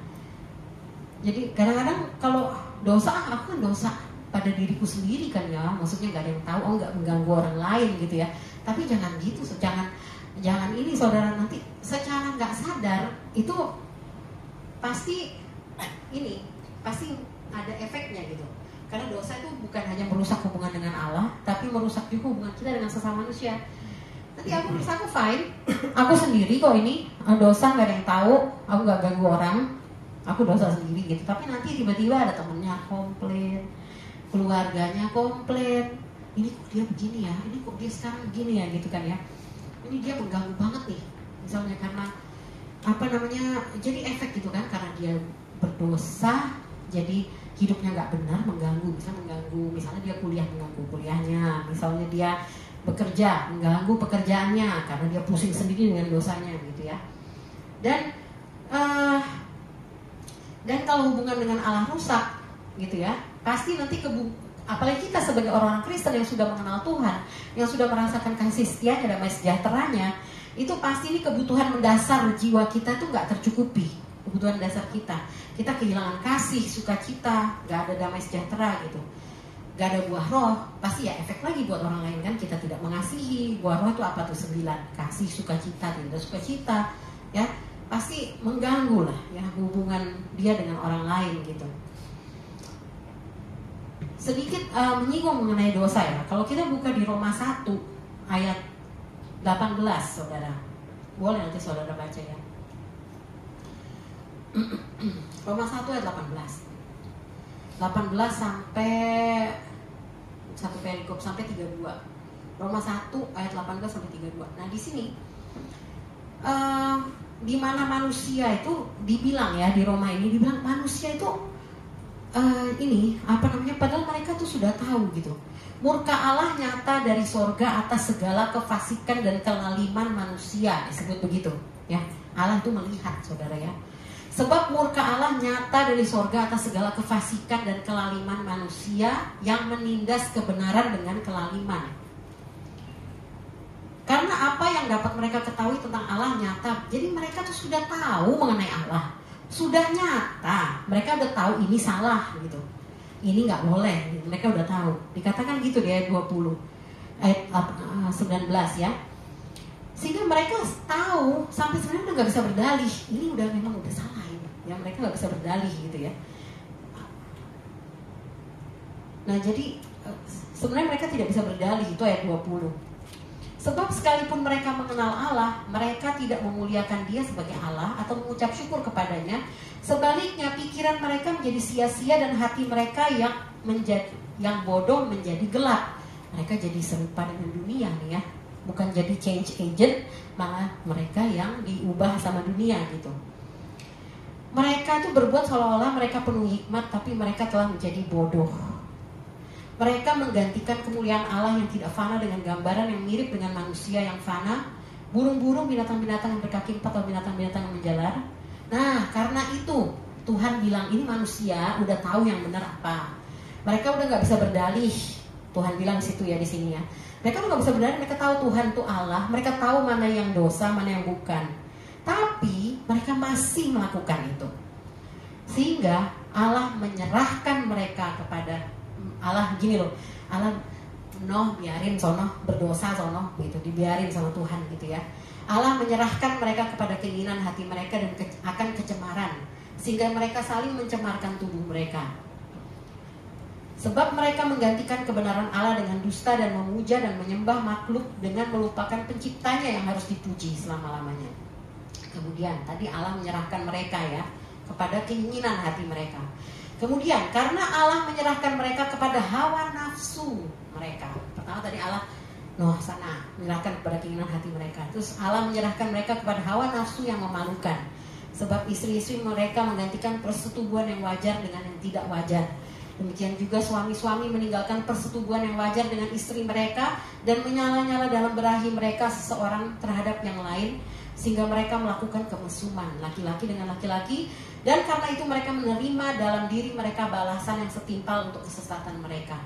jadi kadang-kadang kalau dosa, aku kan dosa pada diriku sendiri kan ya, maksudnya nggak ada yang tahu, nggak mengganggu orang lain gitu ya. Tapi jangan gitu, jangan ini saudara, nanti secara nggak sadar itu pasti ada efeknya gitu. Karena dosa itu bukan hanya merusak hubungan dengan Allah, tapi merusak juga hubungan kita dengan sesama manusia. Nanti aku fine, aku sendiri kok ini dosa, nggak ada yang tahu, aku nggak ganggu orang, aku dosa sendiri gitu. Tapi nanti tiba-tiba ada temennya komplain, keluarganya komplain, ini kok dia begini ya, ini kok dia sekarang begini ya gitu kan ya. Ini dia mengganggu banget nih, misalnya karena jadi efek gitu kan, karena dia berdosa, jadi hidupnya nggak benar, mengganggu misalnya dia kuliah, mengganggu kuliahnya, misalnya dia bekerja, mengganggu pekerjaannya karena dia pusing sendiri dengan dosanya gitu ya. Dan kalau hubungan dengan Allah rusak gitu ya, pasti nanti apalagi kita sebagai orang Kristen yang sudah mengenal Tuhan, yang sudah merasakan kasih setianya, damai sejahteranya, itu pasti ini kebutuhan mendasar jiwa kita tuh nggak tercukupi. Kebutuhan dasar kita kehilangan kasih, sukacita, nggak ada damai sejahtera gitu, nggak ada buah roh, pasti ya efek lagi buat orang lain kan. Kita tidak mengasihi, buah roh itu apa tuh? 9, kasih, sukacita, tidak sukacita ya, pasti mengganggu lah ya hubungan dia dengan orang lain gitu. Sedikit menyinggung mengenai dosa ya, kalau kita buka di Roma 1 ayat 18 saudara, boleh nanti saudara baca ya. Roma 1 ayat 18 sampai satu perikop sampai 32. Roma 1 ayat 18 sampai 32. Nah di sini di mana manusia itu dibilang ya, di Roma ini dibilang manusia itu padahal mereka tuh sudah tahu gitu, murka Allah nyata dari sorga atas segala kefasikan dan kelaliman manusia, disebut begitu ya. Allah itu melihat saudara ya. Sebab murka Allah nyata dari sorga atas segala kefasikan dan kelaliman manusia yang menindas kebenaran dengan kelaliman. Karena apa yang dapat mereka ketahui tentang Allah nyata. Jadi mereka tuh sudah tahu mengenai Allah, sudah nyata. Mereka udah tahu ini salah gitu, ini nggak boleh gitu. Mereka udah tahu. Dikatakan gitu di ayat 20, ayat 19 ya. Sehingga mereka tahu sampai sebenarnya udah nggak bisa berdalih. Ini memang udah salah ini. Ya mereka nggak bisa berdalih gitu ya. Nah jadi sebenarnya mereka tidak bisa berdalih, itu ayat 20. Sebab sekalipun mereka mengenal Allah, mereka tidak memuliakan Dia sebagai Allah atau mengucap syukur kepadanya. Sebaliknya pikiran mereka menjadi sia-sia dan hati mereka yang bodoh menjadi gelap. Mereka jadi serupa dengan dunia nih ya. Bukan jadi change agent, malah mereka yang diubah sama dunia gitu. Mereka itu berbuat seolah-olah mereka penuh hikmat, tapi mereka telah menjadi bodoh. Mereka menggantikan kemuliaan Allah yang tidak fana dengan gambaran yang mirip dengan manusia yang fana, burung-burung, binatang-binatang yang berkaki 4 atau binatang-binatang yang menjalar. Nah, karena itu Tuhan bilang ini manusia udah tahu yang benar apa. Mereka udah nggak bisa berdalih. Tuhan bilang situ ya, di sini ya. Mereka udah nggak bisa berdalih. Mereka tahu Tuhan itu Allah. Mereka tahu mana yang dosa, mana yang bukan. Tapi mereka masih melakukan itu. Sehingga Allah menyerahkan mereka kepada Allah. Gini loh, Allah biarin sono berdosa sono gitu, dibiarin sama Tuhan gitu ya. Allah menyerahkan mereka kepada keinginan hati mereka dan akan kecemaran, sehingga mereka saling mencemarkan tubuh mereka. Sebab mereka menggantikan kebenaran Allah dengan dusta dan memuja dan menyembah makhluk dengan melupakan penciptanya yang harus dipuji selama-lamanya. Kemudian tadi Allah menyerahkan mereka ya kepada keinginan hati mereka. Kemudian karena Allah menyerahkan mereka kepada hawa nafsu mereka. Pertama tadi Allah menyerahkan kepada keinginan hati mereka. Terus Allah menyerahkan mereka kepada hawa nafsu yang memalukan. Sebab istri-istri mereka menggantikan persetubuhan yang wajar dengan yang tidak wajar. Demikian juga suami-suami meninggalkan persetubuhan yang wajar dengan istri mereka dan menyala-nyala dalam berahi mereka seseorang terhadap yang lain, sehingga mereka melakukan kemesuman laki-laki dengan laki-laki, dan karena itu mereka menerima dalam diri mereka balasan yang setimpal untuk kesesatan mereka.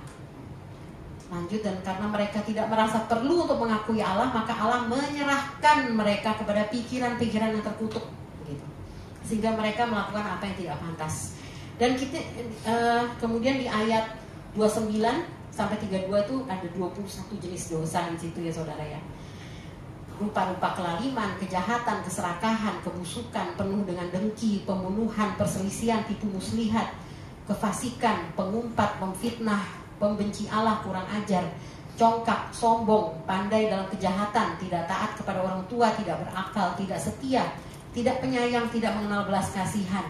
Lanjut, dan karena mereka tidak merasa perlu untuk mengakui Allah, maka Allah menyerahkan mereka kepada pikiran-pikiran yang terkutuk, begitu, sehingga mereka melakukan apa yang tidak pantas. Dan kita kemudian di ayat 29 sampai 32 itu ada 21 jenis dosa di situ ya saudara ya. Rupa-rupa kelaliman, kejahatan, keserakahan, kebusukan, penuh dengan dengki, pembunuhan, perselisihan, tipu muslihat, kefasikan, pengumpat, memfitnah, pembenci Allah, kurang ajar, congkak, sombong, pandai dalam kejahatan, tidak taat kepada orang tua, tidak berakal, tidak setia, tidak penyayang, tidak mengenal belas kasihan.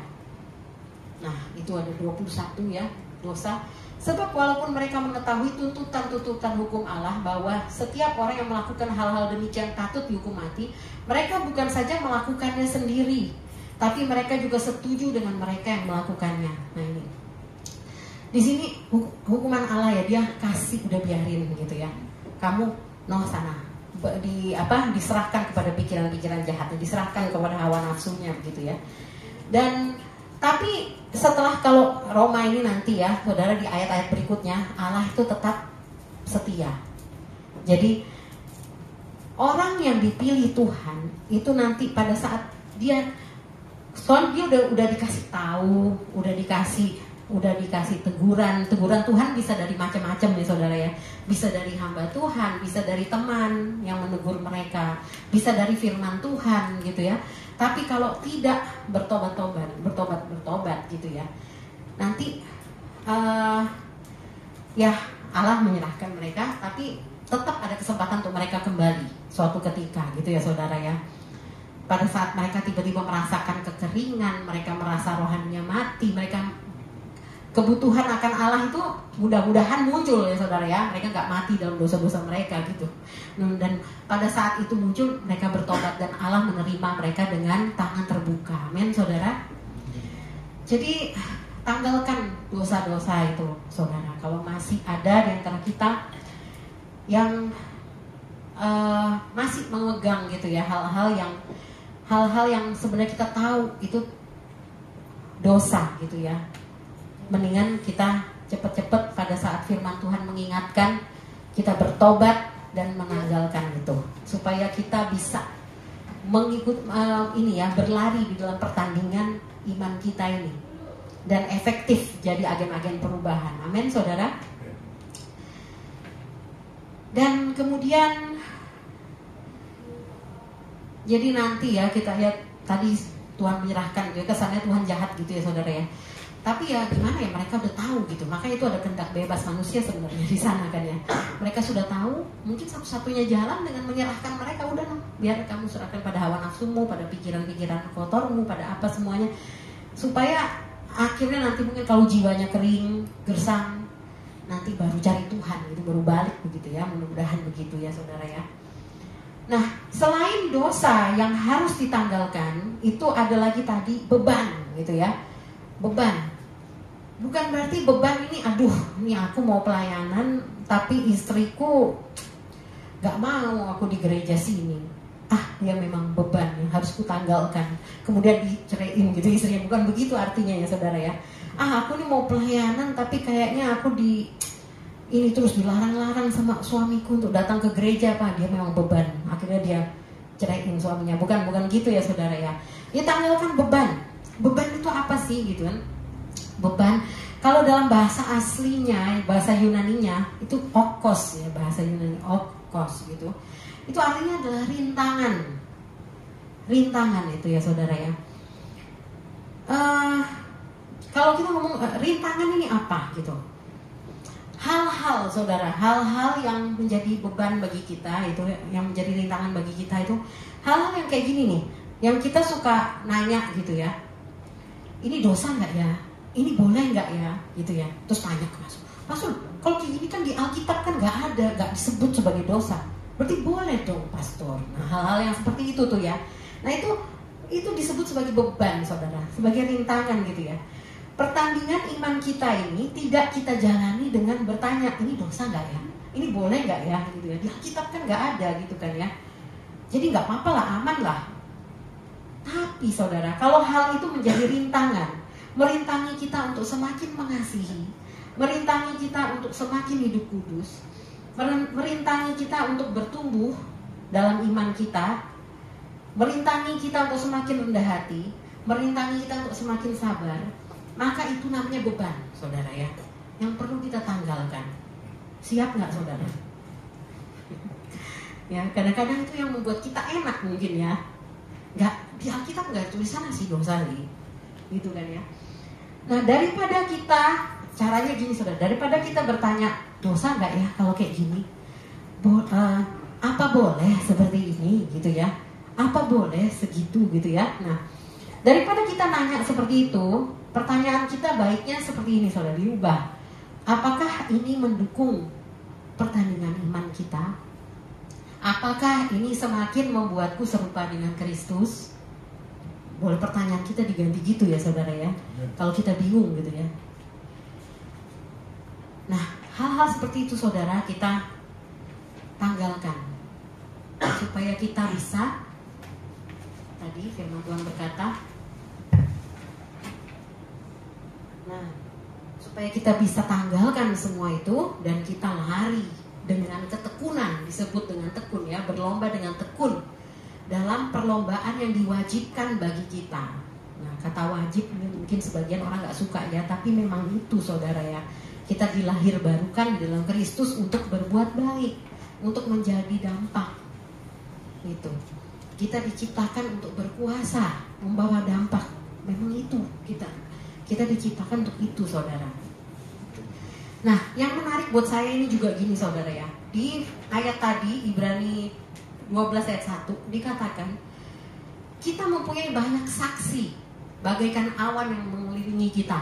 Nah, itu ada 21 ya dosa. Sebab walaupun mereka mengetahui tuntutan-tuntutan hukum Allah bahwa setiap orang yang melakukan hal-hal demikian patut dihukum mati, mereka bukan saja melakukannya sendiri, tapi mereka juga setuju dengan mereka yang melakukannya. Nah ini, di sini hukuman Allah ya, dia kasih, udah biarin gitu ya. Kamu sana diserahkan kepada pikiran-pikiran jahatnya, diserahkan kepada hawa nafsunya begitu ya. Dan tapi setelah kalau Roma ini nanti ya saudara, di ayat-ayat berikutnya Allah itu tetap setia. Jadi orang yang dipilih Tuhan itu nanti pada saat dia, soalnya dia udah dikasih tahu, udah dikasih teguran Tuhan bisa dari macam-macam ya saudara ya. Bisa dari hamba Tuhan, bisa dari teman yang menegur mereka, bisa dari firman Tuhan gitu ya. Tapi kalau tidak bertobat gitu ya, nanti ya Allah menyerahkan mereka, tapi tetap ada kesempatan untuk mereka kembali suatu ketika gitu ya saudara ya. Pada saat mereka tiba-tiba merasakan kekeringan, mereka merasa rohaninya mati, mereka kebutuhan akan Allah itu mudah-mudahan muncul ya saudara ya. Mereka nggak mati dalam dosa-dosa mereka gitu. Dan pada saat itu muncul, mereka bertobat dan Allah menerima mereka dengan tangan terbuka. Amin saudara. Jadi tanggalkan dosa-dosa itu saudara. Kalau masih ada di antara kita yang masih memegang gitu ya hal-hal yang sebenarnya kita tahu itu dosa gitu ya, mendingan kita cepat-cepat pada saat firman Tuhan mengingatkan, kita bertobat dan menanggalkan itu, supaya kita bisa berlari di dalam pertandingan iman kita ini dan efektif jadi agen-agen perubahan. Amin saudara. Dan kemudian jadi nanti ya kita lihat tadi Tuhan menyerahkan, jadi kesannya Tuhan jahat gitu ya saudara ya. Tapi ya gimana ya, mereka udah tahu gitu. Makanya itu ada kehendak bebas manusia sebenarnya di sana kan ya. Mereka sudah tahu, mungkin satu-satunya jalan dengan menyerahkan mereka, udah biar kamu serahkan pada hawa nafsumu, pada pikiran-pikiran kotormu, pada apa semuanya, supaya akhirnya nanti mungkin kalau jiwanya kering, gersang, nanti baru cari Tuhan gitu, baru balik begitu ya. Mudah-mudahan begitu ya saudara ya. Nah, selain dosa yang harus ditanggalkan, itu ada lagi tadi beban gitu ya. Beban. Bukan berarti beban ini, ini aku mau pelayanan tapi istriku gak mau aku di gereja sini. Dia memang beban yang harus kutanggalkan, kemudian diceraiin gitu istrinya. Bukan begitu artinya ya saudara ya. Aku nih mau pelayanan tapi kayaknya aku ini terus dilarang-larang sama suamiku untuk datang ke gereja. Dia memang beban, akhirnya dia ceraiin suaminya. Bukan gitu ya saudara ya. Dia tanggalkan beban. Beban itu apa sih gitu kan? Beban, kalau dalam bahasa aslinya, bahasa Yunaninya itu okos ya, bahasa Yunani okos gitu. Itu artinya adalah rintangan itu ya saudara ya. Kalau kita ngomong rintangan ini apa gitu? hal-hal saudara, hal-hal yang menjadi beban bagi kita itu, yang menjadi rintangan bagi kita itu, hal-hal yang kayak gini nih, yang kita suka nanya gitu ya, ini dosa nggak ya, ini boleh nggak ya, gitu ya, terus tanya ke pastor, kalau kayak gini kan di Alkitab kan nggak disebut sebagai dosa, berarti boleh dong pastor. Nah, hal-hal yang seperti itu tuh ya, nah itu disebut sebagai beban saudara, sebagai rintangan gitu ya. Pertandingan iman kita ini tidak kita jalani dengan bertanya, ini dosa nggak ya? Ini boleh nggak ya? Gitu ya. Di Alkitab kan nggak ada gitu kan ya. Jadi nggak apa-apa lah, aman lah. Tapi saudara, kalau hal itu menjadi rintangan, merintangi kita untuk semakin mengasihi, merintangi kita untuk semakin hidup kudus, merintangi kita untuk bertumbuh dalam iman kita, merintangi kita untuk semakin rendah hati, merintangi kita untuk semakin sabar, maka itu namanya beban, saudara ya, yang perlu kita tanggalkan. Siap nggak saudara? Ya, kadang-kadang itu yang membuat kita enak mungkin ya. Nggak, di Alkitab nggak tulisannya sih dosa nih, gitu kan ya. Nah, daripada kita, caranya gini saudara, daripada kita bertanya dosa nggak ya kalau kayak gini, apa boleh seperti ini, gitu ya? Apa boleh segitu, gitu ya? Nah, daripada kita nanya seperti itu, pertanyaan kita baiknya seperti ini saudara, diubah. Apakah ini mendukung pertandingan iman kita? Apakah ini semakin membuatku serupa dengan Kristus? Boleh pertanyaan kita diganti gitu ya saudara ya, kalau kita bingung gitu ya. Nah, hal-hal seperti itu saudara kita tanggalkan, supaya kita bisa, tadi firman Tuhan berkata, nah, supaya kita bisa tanggalkan semua itu dan kita lari dengan ketekunan, disebut dengan tekun ya, berlomba dengan tekun dalam perlombaan yang diwajibkan bagi kita. Nah, kata wajib ini mungkin sebagian orang nggak suka ya, tapi memang itu saudara ya, kita dilahir barukan di dalam Kristus untuk berbuat baik, untuk menjadi dampak. Itu kita diciptakan untuk berkuasa, membawa dampak. Memang itu kita diciptakan untuk itu saudara. Nah, yang menarik buat saya ini juga gini saudara ya, di ayat tadi Ibrani 12 ayat 1 dikatakan kita mempunyai banyak saksi bagaikan awan yang mengelilingi kita.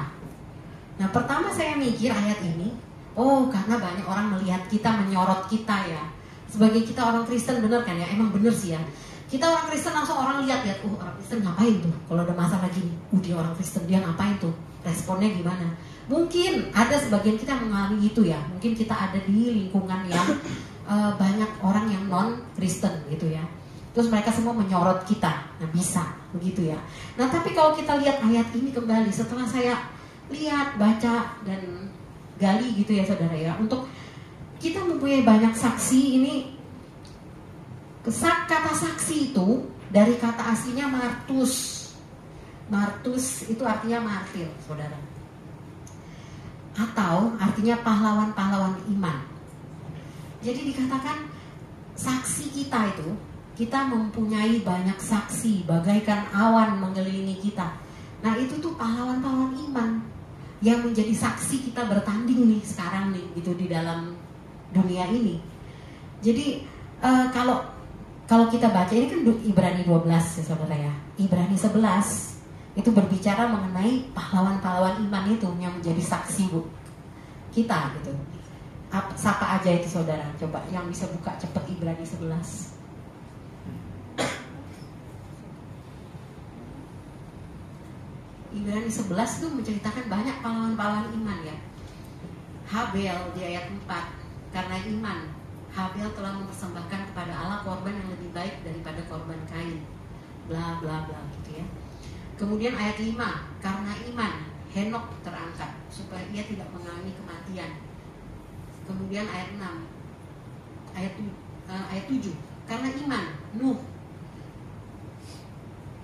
Nah, pertama saya mikir ayat ini, oh karena banyak orang melihat kita, menyorot kita ya. Sebagai kita orang Kristen, bener kan ya, emang bener sih ya. Kita orang Kristen langsung orang lihat, orang Kristen ngapain tuh kalau ada masalah gini, dia orang Kristen, dia ngapain tuh, responnya gimana. Mungkin ada sebagian kita yang mengalami itu ya, mungkin kita ada di lingkungan yang banyak orang yang non Kristen gitu ya, terus mereka semua menyorot kita. Nah, bisa begitu ya. Nah, tapi kalau kita lihat ayat ini kembali, setelah saya lihat, baca dan gali gitu ya saudara ya, untuk kita mempunyai banyak saksi ini. Kata saksi itu dari kata aslinya martus. Martus itu artinya martir, saudara. Atau artinya pahlawan-pahlawan iman. Jadi dikatakan saksi kita itu, kita mempunyai banyak saksi bagaikan awan mengelilingi kita. Nah, itu tuh pahlawan-pahlawan iman yang menjadi saksi kita bertanding nih sekarang nih gitu di dalam dunia ini. Jadi kalau kita baca ini kan Ibrani 12 ya saudara ya. Ibrani 11 itu berbicara mengenai pahlawan-pahlawan iman itu yang menjadi saksi kita gitu. Siapa aja itu saudara? Coba yang bisa buka cepet Ibrani 11. Ibrani 11 itu menceritakan banyak pahlawan-pahlawan iman ya. Habel di ayat 4, karena iman Habel telah mempersembahkan kepada Allah korban yang lebih baik daripada korban Kain. Bla bla bla gitu ya. Kemudian ayat 5, karena iman Henok terangkat supaya ia tidak mengalami kematian. Kemudian ayat 6, ayat 7, karena iman Nuh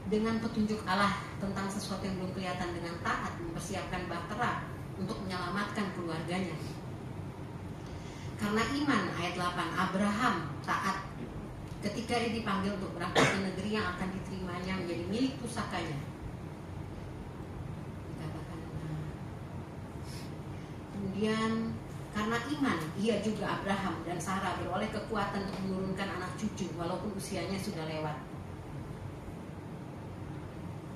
dengan petunjuk Allah tentang sesuatu yang belum kelihatan dengan taat mempersiapkan bahtera untuk menyelamatkan keluarganya. Karena iman ayat 8, Abraham taat ketika ia dipanggil untuk berangkat ke negeri yang akan diterimanya menjadi milik pusakanya. Kemudian karena iman ia juga Abraham dan Sarah beroleh kekuatan untuk menurunkan anak cucu walaupun usianya sudah lewat.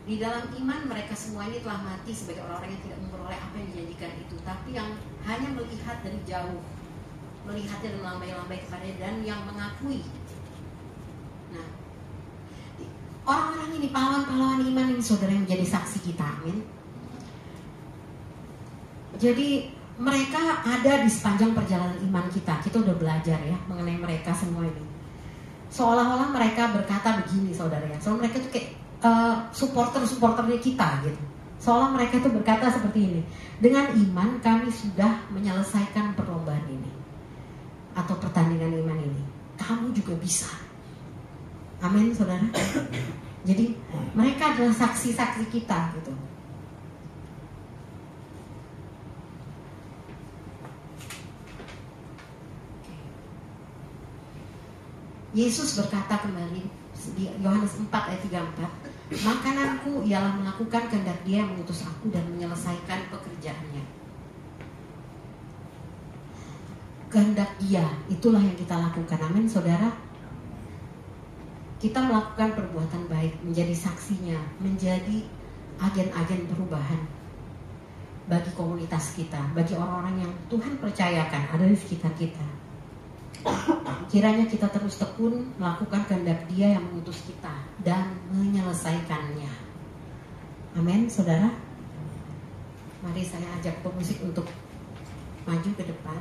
Di dalam iman mereka semua ini telah mati sebagai orang-orang yang tidak memperoleh apa yang dijanjikan itu, tapi yang hanya melihat dari jauh, melihatnya dan melambai-lambai kepadanya dan yang mengakui. Nah, orang-orang ini pahlawan-pahlawan iman ini saudara yang menjadi saksi kita, amin. Jadi mereka ada di sepanjang perjalanan iman kita. Kita udah belajar ya mengenai mereka semua ini. Seolah-olah mereka berkata begini saudara ya. Soalnya mereka tuh kayak supporter-supporternya kita gitu. Seolah mereka tuh berkata seperti ini. Dengan iman kami sudah menyelesaikan perlombaan ini atau pertandingan iman ini. Kamu juga bisa. Amin saudara. Jadi mereka adalah saksi-saksi kita gitu. Yesus berkata kembali di Yohanes 4 ayat 34, makananku ialah melakukan kehendak Dia yang mengutus aku dan menyelesaikan pekerjaannya. Kehendak Dia, itulah yang kita lakukan. Amin saudara. Kita melakukan perbuatan baik, menjadi saksinya, menjadi agen-agen perubahan bagi komunitas kita, bagi orang-orang yang Tuhan percayakan ada di sekitar kita. Kiranya kita terus tekun melakukan kehendak Dia yang mengutus kita dan menyelesaikannya. Amin, saudara. Mari saya ajak pemusik untuk maju ke depan.